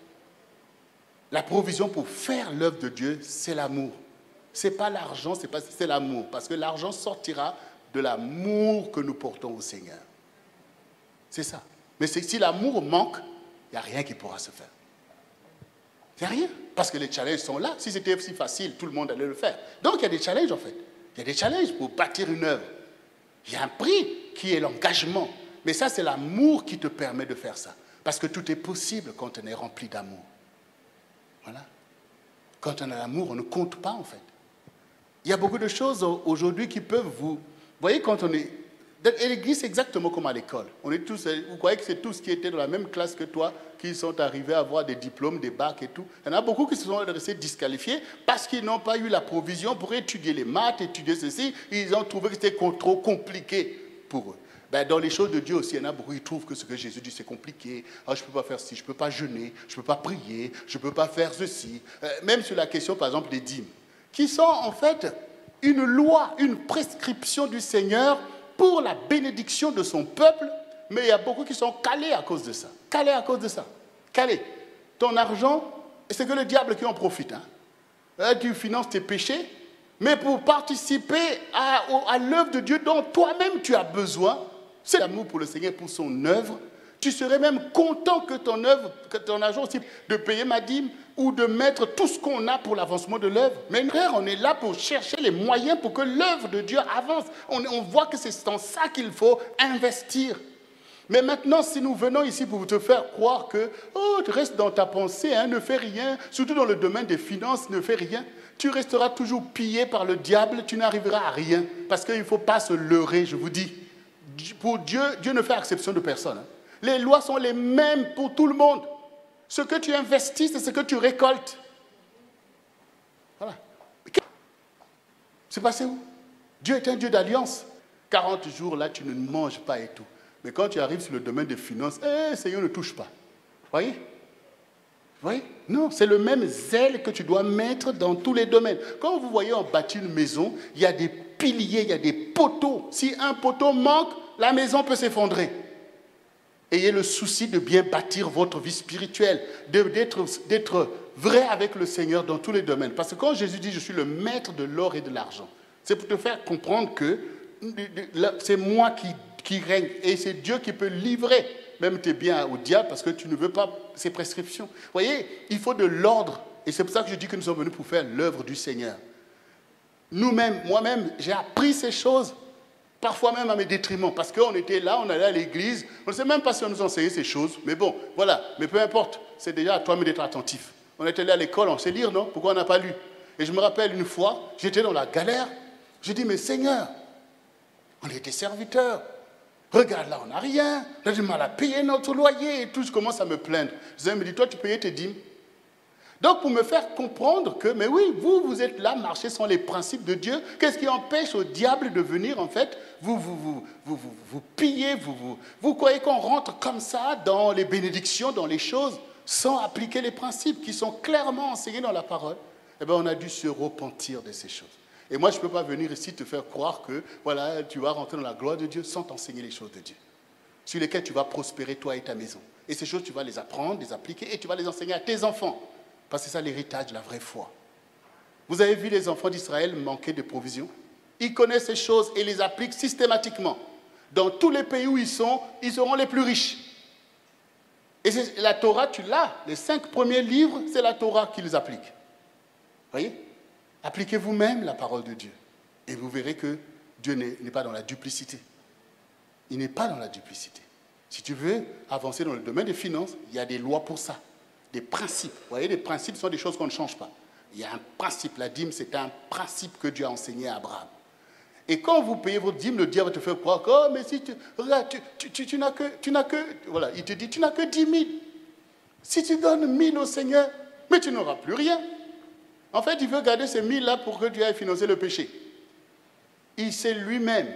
La provision pour faire l'œuvre de Dieu, c'est l'amour. Ce n'est pas l'argent, c'est l'amour. Parce que l'argent sortira de l'amour que nous portons au Seigneur. C'est ça. Mais si l'amour manque, il n'y a rien qui pourra se faire. Il n'y a rien. Parce que les challenges sont là. Si c'était aussi facile, tout le monde allait le faire. Donc, il y a des challenges, en fait. Il y a des challenges pour bâtir une œuvre. Il y a un prix qui est l'engagement. Mais ça, c'est l'amour qui te permet de faire ça. Parce que tout est possible quand on est rempli d'amour. Voilà. Quand on a l'amour, on ne compte pas, en fait. Il y a beaucoup de choses aujourd'hui qui peuvent vous... Vous voyez, quand on est... Et l'église, c'est exactement comme à l'école. On est tous... Vous croyez que c'est tous qui étaient dans la même classe que toi, qui sont arrivés à avoir des diplômes, des bacs et tout. Il y en a beaucoup qui se sont restés disqualifiés parce qu'ils n'ont pas eu la provision pour étudier les maths, étudier ceci. Ils ont trouvé que c'était trop compliqué pour eux. Ben, dans les choses de Dieu aussi, il y en a beaucoup qui trouvent que ce que Jésus dit, c'est compliqué. Ah, je ne peux pas faire ci, je ne peux pas jeûner, je ne peux pas prier, je ne peux pas faire ceci. Même sur la question, par exemple, des dîmes, qui sont en fait une loi, une prescription du Seigneur pour la bénédiction de son peuple, mais il y a beaucoup qui sont calés à cause de ça. Calés à cause de ça. Calés. Ton argent, c'est que le diable qui en profite. Tu finances tes péchés, mais pour participer à l'œuvre de Dieu dont toi-même tu as besoin, c'est l'amour pour le Seigneur, pour son œuvre. Tu serais même content que ton œuvre, que ton argent aussi, de payer ma dîme ou de mettre tout ce qu'on a pour l'avancement de l'œuvre. Mais frère, on est là pour chercher les moyens pour que l'œuvre de Dieu avance. On voit que c'est dans ça qu'il faut investir. Mais maintenant, si nous venons ici pour te faire croire que tu restes dans ta pensée, ne fais rien, surtout dans le domaine des finances, ne fais rien, tu resteras toujours pillé par le diable, tu n'arriveras à rien. Parce qu'il ne faut pas se leurrer, je vous dis. Pour Dieu, Dieu ne fait exception de personne. Les lois sont les mêmes pour tout le monde. Ce que tu investis, c'est ce que tu récoltes. Voilà. C'est passé où? Dieu est un Dieu d'alliance. 40 jours, là, tu ne manges pas et tout. Mais quand tu arrives sur le domaine des finances, Seigneur ne touche pas. Voyez? Vous voyez? Non, c'est le même zèle que tu dois mettre dans tous les domaines. Quand vous voyez on bâtit une maison, il y a des piliers, il y a des poteaux. Si un poteau manque, la maison peut s'effondrer. Ayez le souci de bien bâtir votre vie spirituelle, d'être vrai avec le Seigneur dans tous les domaines. Parce que quand Jésus dit « je suis le maître de l'or et de l'argent », c'est pour te faire comprendre que c'est moi qui règne et c'est Dieu qui peut livrer même tes biens au diable parce que tu ne veux pas ses prescriptions. Vous voyez, il faut de l'ordre et c'est pour ça que je dis que nous sommes venus pour faire l'œuvre du Seigneur. Nous-mêmes, moi-même, j'ai appris ces choses. Parfois même à mes détriments, parce qu'on était là, on allait à l'église, on ne sait même pas si on nous enseignait ces choses, mais bon, voilà, mais peu importe, c'est déjà à toi d'être attentif. On était allé à l'école, on sait lire, non? Pourquoi on n'a pas lu? Et je me rappelle une fois, j'étais dans la galère, j'ai dit, mais Seigneur, on était serviteurs, regarde là, on n'a rien, on a du mal à payer notre loyer et tout, je commence à me plaindre. Je me dis, toi, tu payais tes dîmes? Donc, pour me faire comprendre que, mais oui, vous êtes là, marchez sans les principes de Dieu. Qu'est-ce qui empêche au diable de venir, en fait, vous piller, vous croyez qu'on rentre comme ça dans les bénédictions, dans les choses? sans appliquer les principes qui sont clairement enseignés dans la parole, eh bien, on a dû se repentir de ces choses. Et moi, je ne peux pas venir ici te faire croire que voilà, tu vas rentrer dans la gloire de Dieu sans t'enseigner les choses de Dieu, sur lesquelles tu vas prospérer toi et ta maison. Et ces choses, tu vas les apprendre, les appliquer et tu vas les enseigner à tes enfants. Parce que c'est ça l'héritage de la vraie foi. Vous avez vu les enfants d'Israël manquer de provisions? Ils connaissent ces choses et les appliquent systématiquement. Dans tous les pays où ils sont, ils seront les plus riches. Et la Torah, tu l'as. Les 5 premiers livres, c'est la Torah qu'ils appliquent. Voyez? Appliquez vous-même la parole de Dieu. Et vous verrez que Dieu n'est pas dans la duplicité. Il n'est pas dans la duplicité. Si tu veux avancer dans le domaine des finances, il y a des lois pour ça. Des principes. Vous voyez, les principes sont des choses qu'on ne change pas. Il y a un principe. La dîme, c'est un principe que Dieu a enseigné à Abraham. Et quand vous payez votre dîme, le diable te fait croire que, oh, mais si regarde, tu n'as que, voilà, il te dit, tu n'as que 10 000. Si tu donnes 1000 au Seigneur, mais tu n'auras plus rien. En fait, il veut garder ces 1000-là pour que Dieu aille financer le péché. Il sait lui-même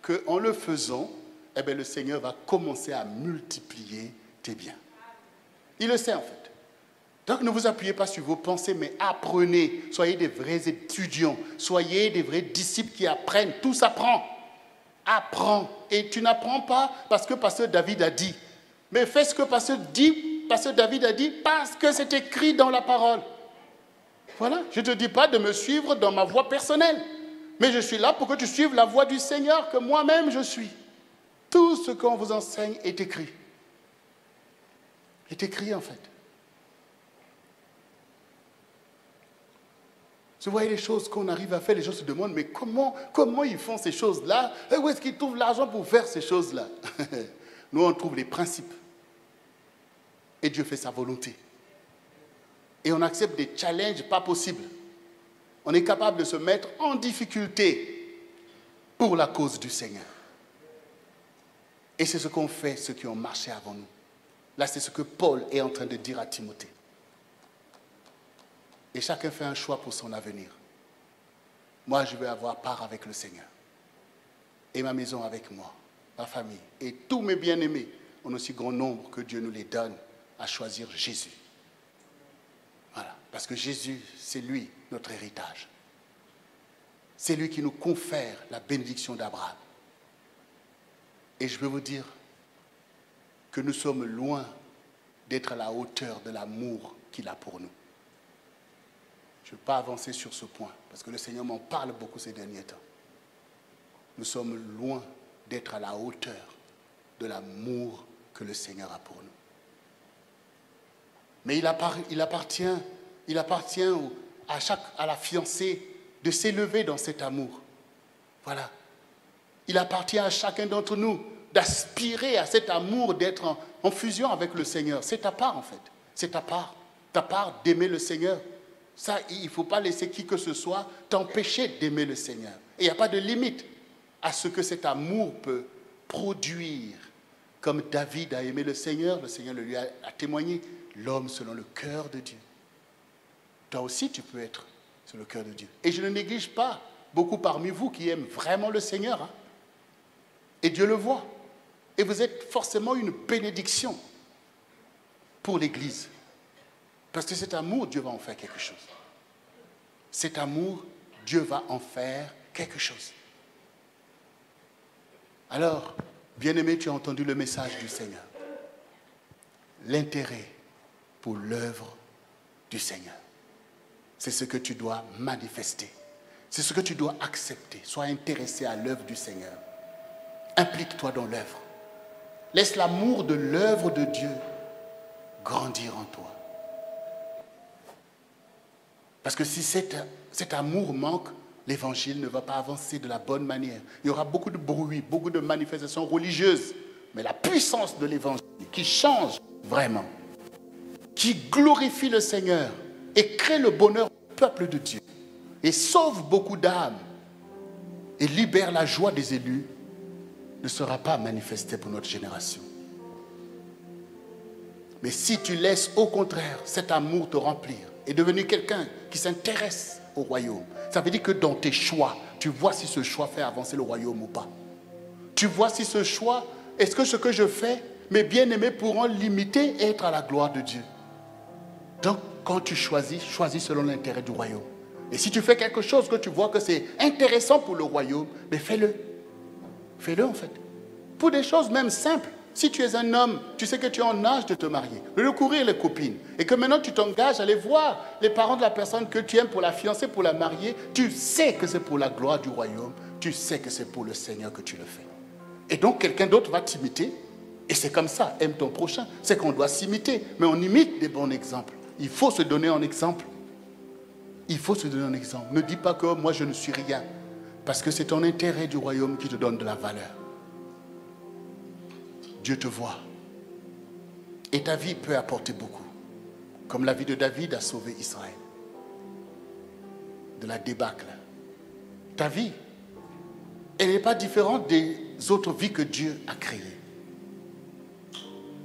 qu'en le faisant, eh bien, le Seigneur va commencer à multiplier tes biens. Il le sait en fait. Donc ne vous appuyez pas sur vos pensées, mais apprenez. Soyez des vrais étudiants. Soyez des vrais disciples qui apprennent. Tout s'apprend. Apprends. Et tu n'apprends pas parce que pasteur David a dit. Mais fais ce que pasteur David a dit parce que c'est écrit dans la parole. Voilà. Je ne te dis pas de me suivre dans ma voie personnelle. Mais je suis là pour que tu suives la voie du Seigneur que moi-même je suis. Tout ce qu'on vous enseigne est écrit. Est écrit en fait. Vous voyez les choses qu'on arrive à faire, les gens se demandent, mais comment ils font ces choses-là? Et où est-ce qu'ils trouvent l'argent pour faire ces choses-là? Nous, on trouve les principes. Et Dieu fait sa volonté. Et on accepte des challenges pas possibles. On est capable de se mettre en difficulté pour la cause du Seigneur. Et c'est ce qu'ont fait ceux qui ont marché avant nous. Là, c'est ce que Paul est en train de dire à Timothée. Et chacun fait un choix pour son avenir. Moi, je vais avoir part avec le Seigneur. Et ma maison avec moi, ma famille. Et tous mes bien-aimés en aussi grand nombre que Dieu nous les donne à choisir Jésus. Voilà. Parce que Jésus, c'est lui, notre héritage. C'est lui qui nous confère la bénédiction d'Abraham. Et je veux vous dire que nous sommes loin d'être à la hauteur de l'amour qu'il a pour nous. Je ne veux pas avancer sur ce point, parce que le Seigneur m'en parle beaucoup ces derniers temps. Nous sommes loin d'être à la hauteur de l'amour que le Seigneur a pour nous. Mais il appartient à la fiancée de s'élever dans cet amour. Voilà. Il appartient à chacun d'entre nous d'aspirer à cet amour, d'être en fusion avec le Seigneur. C'est ta part en fait. C'est ta part. Ta part d'aimer le Seigneur. Ça, il ne faut pas laisser qui que ce soit t'empêcher d'aimer le Seigneur. Et il n'y a pas de limite à ce que cet amour peut produire. Comme David a aimé le Seigneur lui a témoigné, l'homme selon le cœur de Dieu. Toi aussi, tu peux être sur le cœur de Dieu. Et je ne néglige pas beaucoup parmi vous qui aiment vraiment le Seigneur. Hein. Et Dieu le voit. Et vous êtes forcément une bénédiction pour l'Église. Parce que cet amour, Dieu va en faire quelque chose. Cet amour, Dieu va en faire quelque chose. Alors, bien-aimé, tu as entendu le message du Seigneur. L'intérêt pour l'œuvre du Seigneur. C'est ce que tu dois manifester. C'est ce que tu dois accepter. Sois intéressé à l'œuvre du Seigneur. Implique-toi dans l'œuvre. Laisse l'amour de l'œuvre de Dieu grandir en toi. Parce que si cet amour manque, l'évangile ne va pas avancer de la bonne manière. Il y aura beaucoup de bruit, beaucoup de manifestations religieuses. Mais la puissance de l'évangile qui change vraiment, qui glorifie le Seigneur et crée le bonheur du peuple de Dieu et sauve beaucoup d'âmes et libère la joie des élus, ne sera pas manifestée pour notre génération. Mais si tu laisses au contraire cet amour te remplir et devenir quelqu'un qui s'intéresse au royaume, ça veut dire que dans tes choix, tu vois si ce choix fait avancer le royaume ou pas. Tu vois si ce choix, est-ce que ce que je fais, mes bien-aimés pourront l'imiter et être à la gloire de Dieu. Donc, quand tu choisis, choisis selon l'intérêt du royaume. Et si tu fais quelque chose que tu vois que c'est intéressant pour le royaume, mais fais-le. Fais-le en fait. Pour des choses même simples. Si tu es un homme, tu sais que tu es en âge de te marier, de courir les copines, et que maintenant tu t'engages à aller voir les parents de la personne que tu aimes pour la fiancer, pour la marier, tu sais que c'est pour la gloire du royaume, tu sais que c'est pour le Seigneur que tu le fais. Et donc quelqu'un d'autre va t'imiter, et c'est comme ça, aime ton prochain, c'est qu'on doit s'imiter, mais on imite des bons exemples. Il faut se donner un exemple. Il faut se donner un exemple. Ne dis pas que moi je ne suis rien, parce que c'est ton intérêt du royaume qui te donne de la valeur. Dieu te voit. Et ta vie peut apporter beaucoup. Comme la vie de David a sauvé Israël. De la débâcle. Ta vie, elle n'est pas différente des autres vies que Dieu a créées.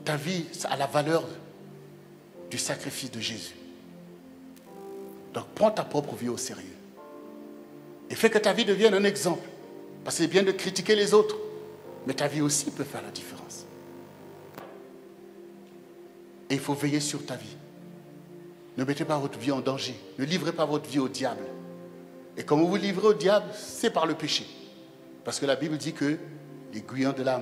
Ta vie a la valeur du sacrifice de Jésus. Donc prends ta propre vie au sérieux. Et fais que ta vie devienne un exemple. Parce que c'est bien de critiquer les autres. Mais ta vie aussi peut faire la différence. Et il faut veiller sur ta vie. Ne mettez pas votre vie en danger. Ne livrez pas votre vie au diable. Et comme vous vous livrez au diable, c'est par le péché. Parce que la Bible dit que l'aiguillon de la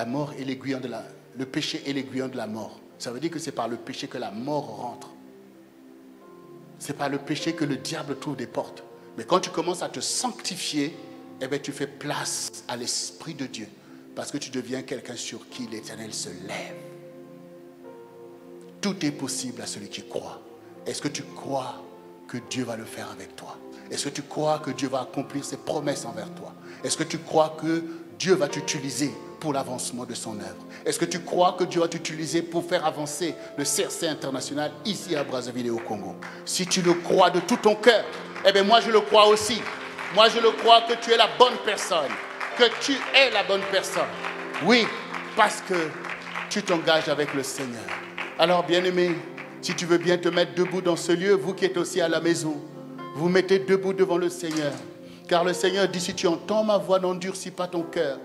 mort et l'aiguillon de le péché est l'aiguillon de la mort. Ça veut dire que c'est par le péché que la mort rentre. C'est par le péché que le diable trouve des portes. Mais quand tu commences à te sanctifier, eh bien, tu fais place à l'Esprit de Dieu. Parce que tu deviens quelqu'un sur qui l'Éternel se lève. Tout est possible à celui qui croit. Est-ce que tu crois que Dieu va le faire avec toi? Est-ce que tu crois que Dieu va accomplir ses promesses envers toi? Est-ce que tu crois que Dieu va t'utiliser pour l'avancement de son œuvre? Est-ce que tu crois que Dieu va t'utiliser pour faire avancer le CRC international ici à Brazzaville et au Congo? Si tu le crois de tout ton cœur, eh bien moi je le crois aussi. Moi je le crois que tu es la bonne personne. Que tu es la bonne personne. Oui, parce que tu t'engages avec le Seigneur. Alors, bien-aimé, si tu veux bien te mettre debout dans ce lieu, vous qui êtes aussi à la maison, vous mettez debout devant le Seigneur. Car le Seigneur dit, si tu entends ma voix, n'endurcis pas ton cœur.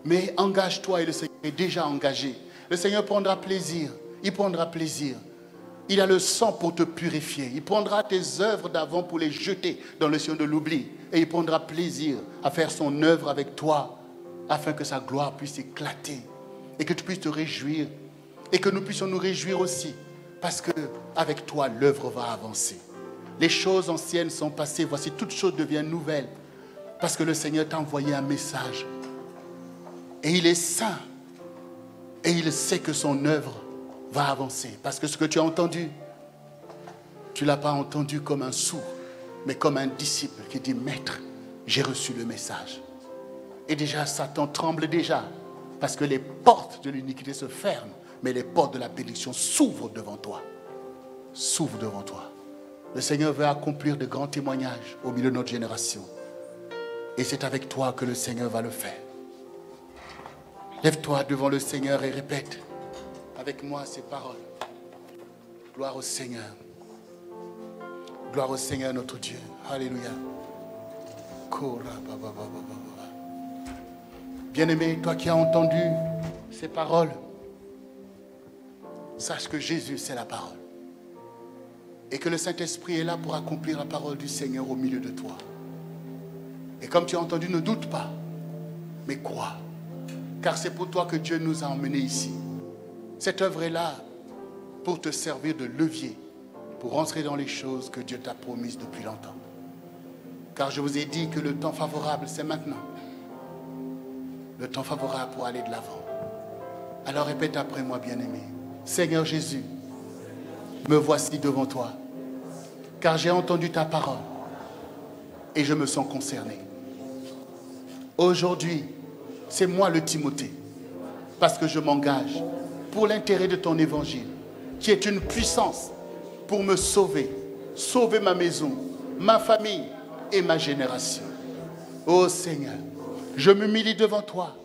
Mais engage-toi et le Seigneur est déjà engagé. Le Seigneur prendra plaisir. Il prendra plaisir. Il a le sang pour te purifier. Il prendra tes œuvres d'avant pour les jeter dans le ciel de l'oubli. Et il prendra plaisir à faire son œuvre avec toi, afin que sa gloire puisse éclater et que tu puisses te réjouir. Et que nous puissions nous réjouir aussi, parce qu'avec toi, l'œuvre va avancer. Les choses anciennes sont passées, voici, toutes choses deviennent nouvelles, parce que le Seigneur t'a envoyé un message. Et il est saint, et il sait que son œuvre va avancer, parce que ce que tu as entendu, tu ne l'as pas entendu comme un sourd, mais comme un disciple qui dit, Maître, j'ai reçu le message. Et déjà, Satan tremble déjà, parce que les portes de l'iniquité se ferment, mais les portes de la bénédiction s'ouvrent devant toi. S'ouvrent devant toi. Le Seigneur veut accomplir de grands témoignages au milieu de notre génération. Et c'est avec toi que le Seigneur va le faire. Lève-toi devant le Seigneur et répète avec moi ces paroles. Gloire au Seigneur. Gloire au Seigneur notre Dieu. Alléluia. Bien-aimé, toi qui as entendu ces paroles, sache que Jésus, c'est la parole. Et que le Saint-Esprit est là pour accomplir la parole du Seigneur au milieu de toi. Et comme tu as entendu, ne doute pas, mais crois. Car c'est pour toi que Dieu nous a emmenés ici. Cette œuvre est là pour te servir de levier, pour rentrer dans les choses que Dieu t'a promises depuis longtemps. Car je vous ai dit que le temps favorable, c'est maintenant. Le temps favorable pour aller de l'avant. Alors répète après moi, bien-aimé. Seigneur Jésus, me voici devant toi, car j'ai entendu ta parole et je me sens concerné. Aujourd'hui, c'est moi le Timothée, parce que je m'engage pour l'intérêt de ton évangile, qui est une puissance pour me sauver, sauver ma maison, ma famille et ma génération. Ô Seigneur, je m'humilie devant toi,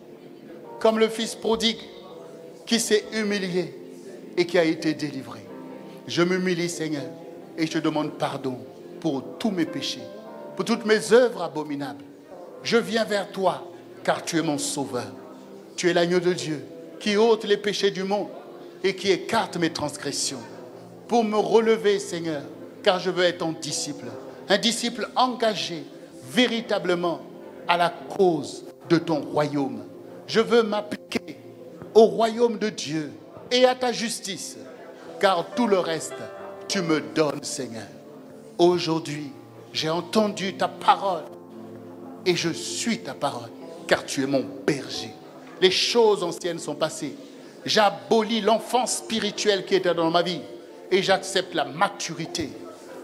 comme le fils prodigue qui s'est humilié et qui a été délivré. Je m'humilie, Seigneur, et je te demande pardon pour tous mes péchés, pour toutes mes œuvres abominables. Je viens vers toi, car tu es mon sauveur. Tu es l'agneau de Dieu qui ôte les péchés du monde et qui écarte mes transgressions. pour me relever, Seigneur, car je veux être ton disciple. Un disciple engagé véritablement à la cause de ton royaume. Je veux m'appliquer au royaume de Dieu et à ta justice, car tout le reste, tu me donnes, Seigneur. Aujourd'hui, j'ai entendu ta parole et je suis ta parole, car tu es mon berger. Les choses anciennes sont passées. J'abolis l'enfance spirituelle qui était dans ma vie et j'accepte la maturité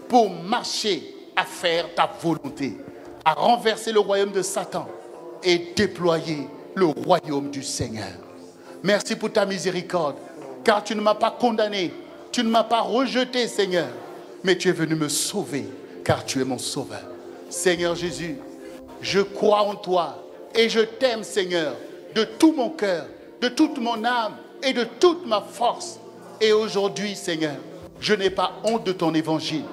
pour marcher à faire ta volonté, à renverser le royaume de Satan et déployer le royaume du Seigneur. Merci pour ta miséricorde, car tu ne m'as pas condamné, tu ne m'as pas rejeté, Seigneur, mais tu es venu me sauver, car tu es mon sauveur. Seigneur Jésus, je crois en toi et je t'aime, Seigneur, de tout mon cœur, de toute mon âme et de toute ma force. Et aujourd'hui, Seigneur, je n'ai pas honte de ton évangile.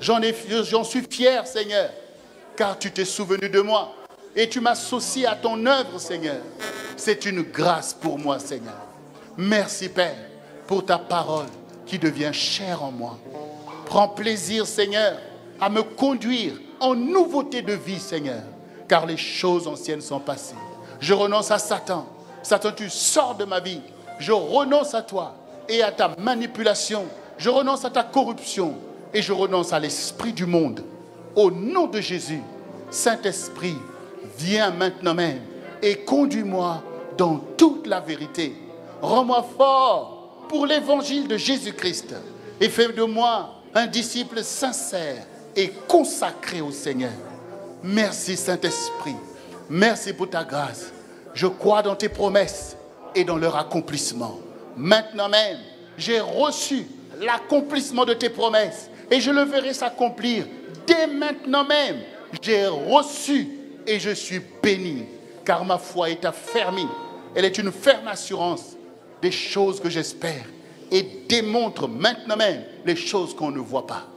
J'en suis fier, Seigneur, car tu t'es souvenu de moi et tu m'associes à ton œuvre, Seigneur. C'est une grâce pour moi, Seigneur. Merci, Père, pour ta parole qui devient chère en moi. Prends plaisir, Seigneur, à me conduire en nouveauté de vie, Seigneur, car les choses anciennes sont passées. Je renonce à Satan. Satan, tu sors de ma vie. Je renonce à toi et à ta manipulation. Je renonce à ta corruption et je renonce à l'esprit du monde. Au nom de Jésus, Saint-Esprit, viens maintenant même et conduis-moi dans toute la vérité. Rends-moi fort pour l'évangile de Jésus-Christ et fais de moi un disciple sincère et consacré au Seigneur. Merci Saint-Esprit. Merci pour ta grâce. Je crois dans tes promesses et dans leur accomplissement. Maintenant même, j'ai reçu l'accomplissement de tes promesses et je le verrai s'accomplir dès maintenant même. J'ai reçu et je suis béni, car ma foi est affermie. Elle est une ferme assurance des choses que j'espère et démontre maintenant même les choses qu'on ne voit pas.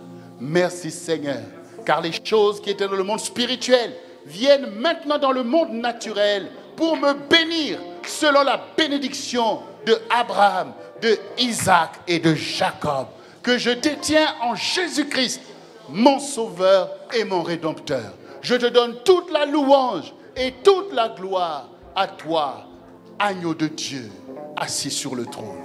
Merci Seigneur, car les choses qui étaient dans le monde spirituel viennent maintenant dans le monde naturel pour me bénir selon la bénédiction de Abraham, de Isaac et de Jacob, que je détiens en Jésus-Christ, mon Sauveur et mon Rédempteur. Je te donne toute la louange et toute la gloire à toi, agneau de Dieu, assis sur le trône.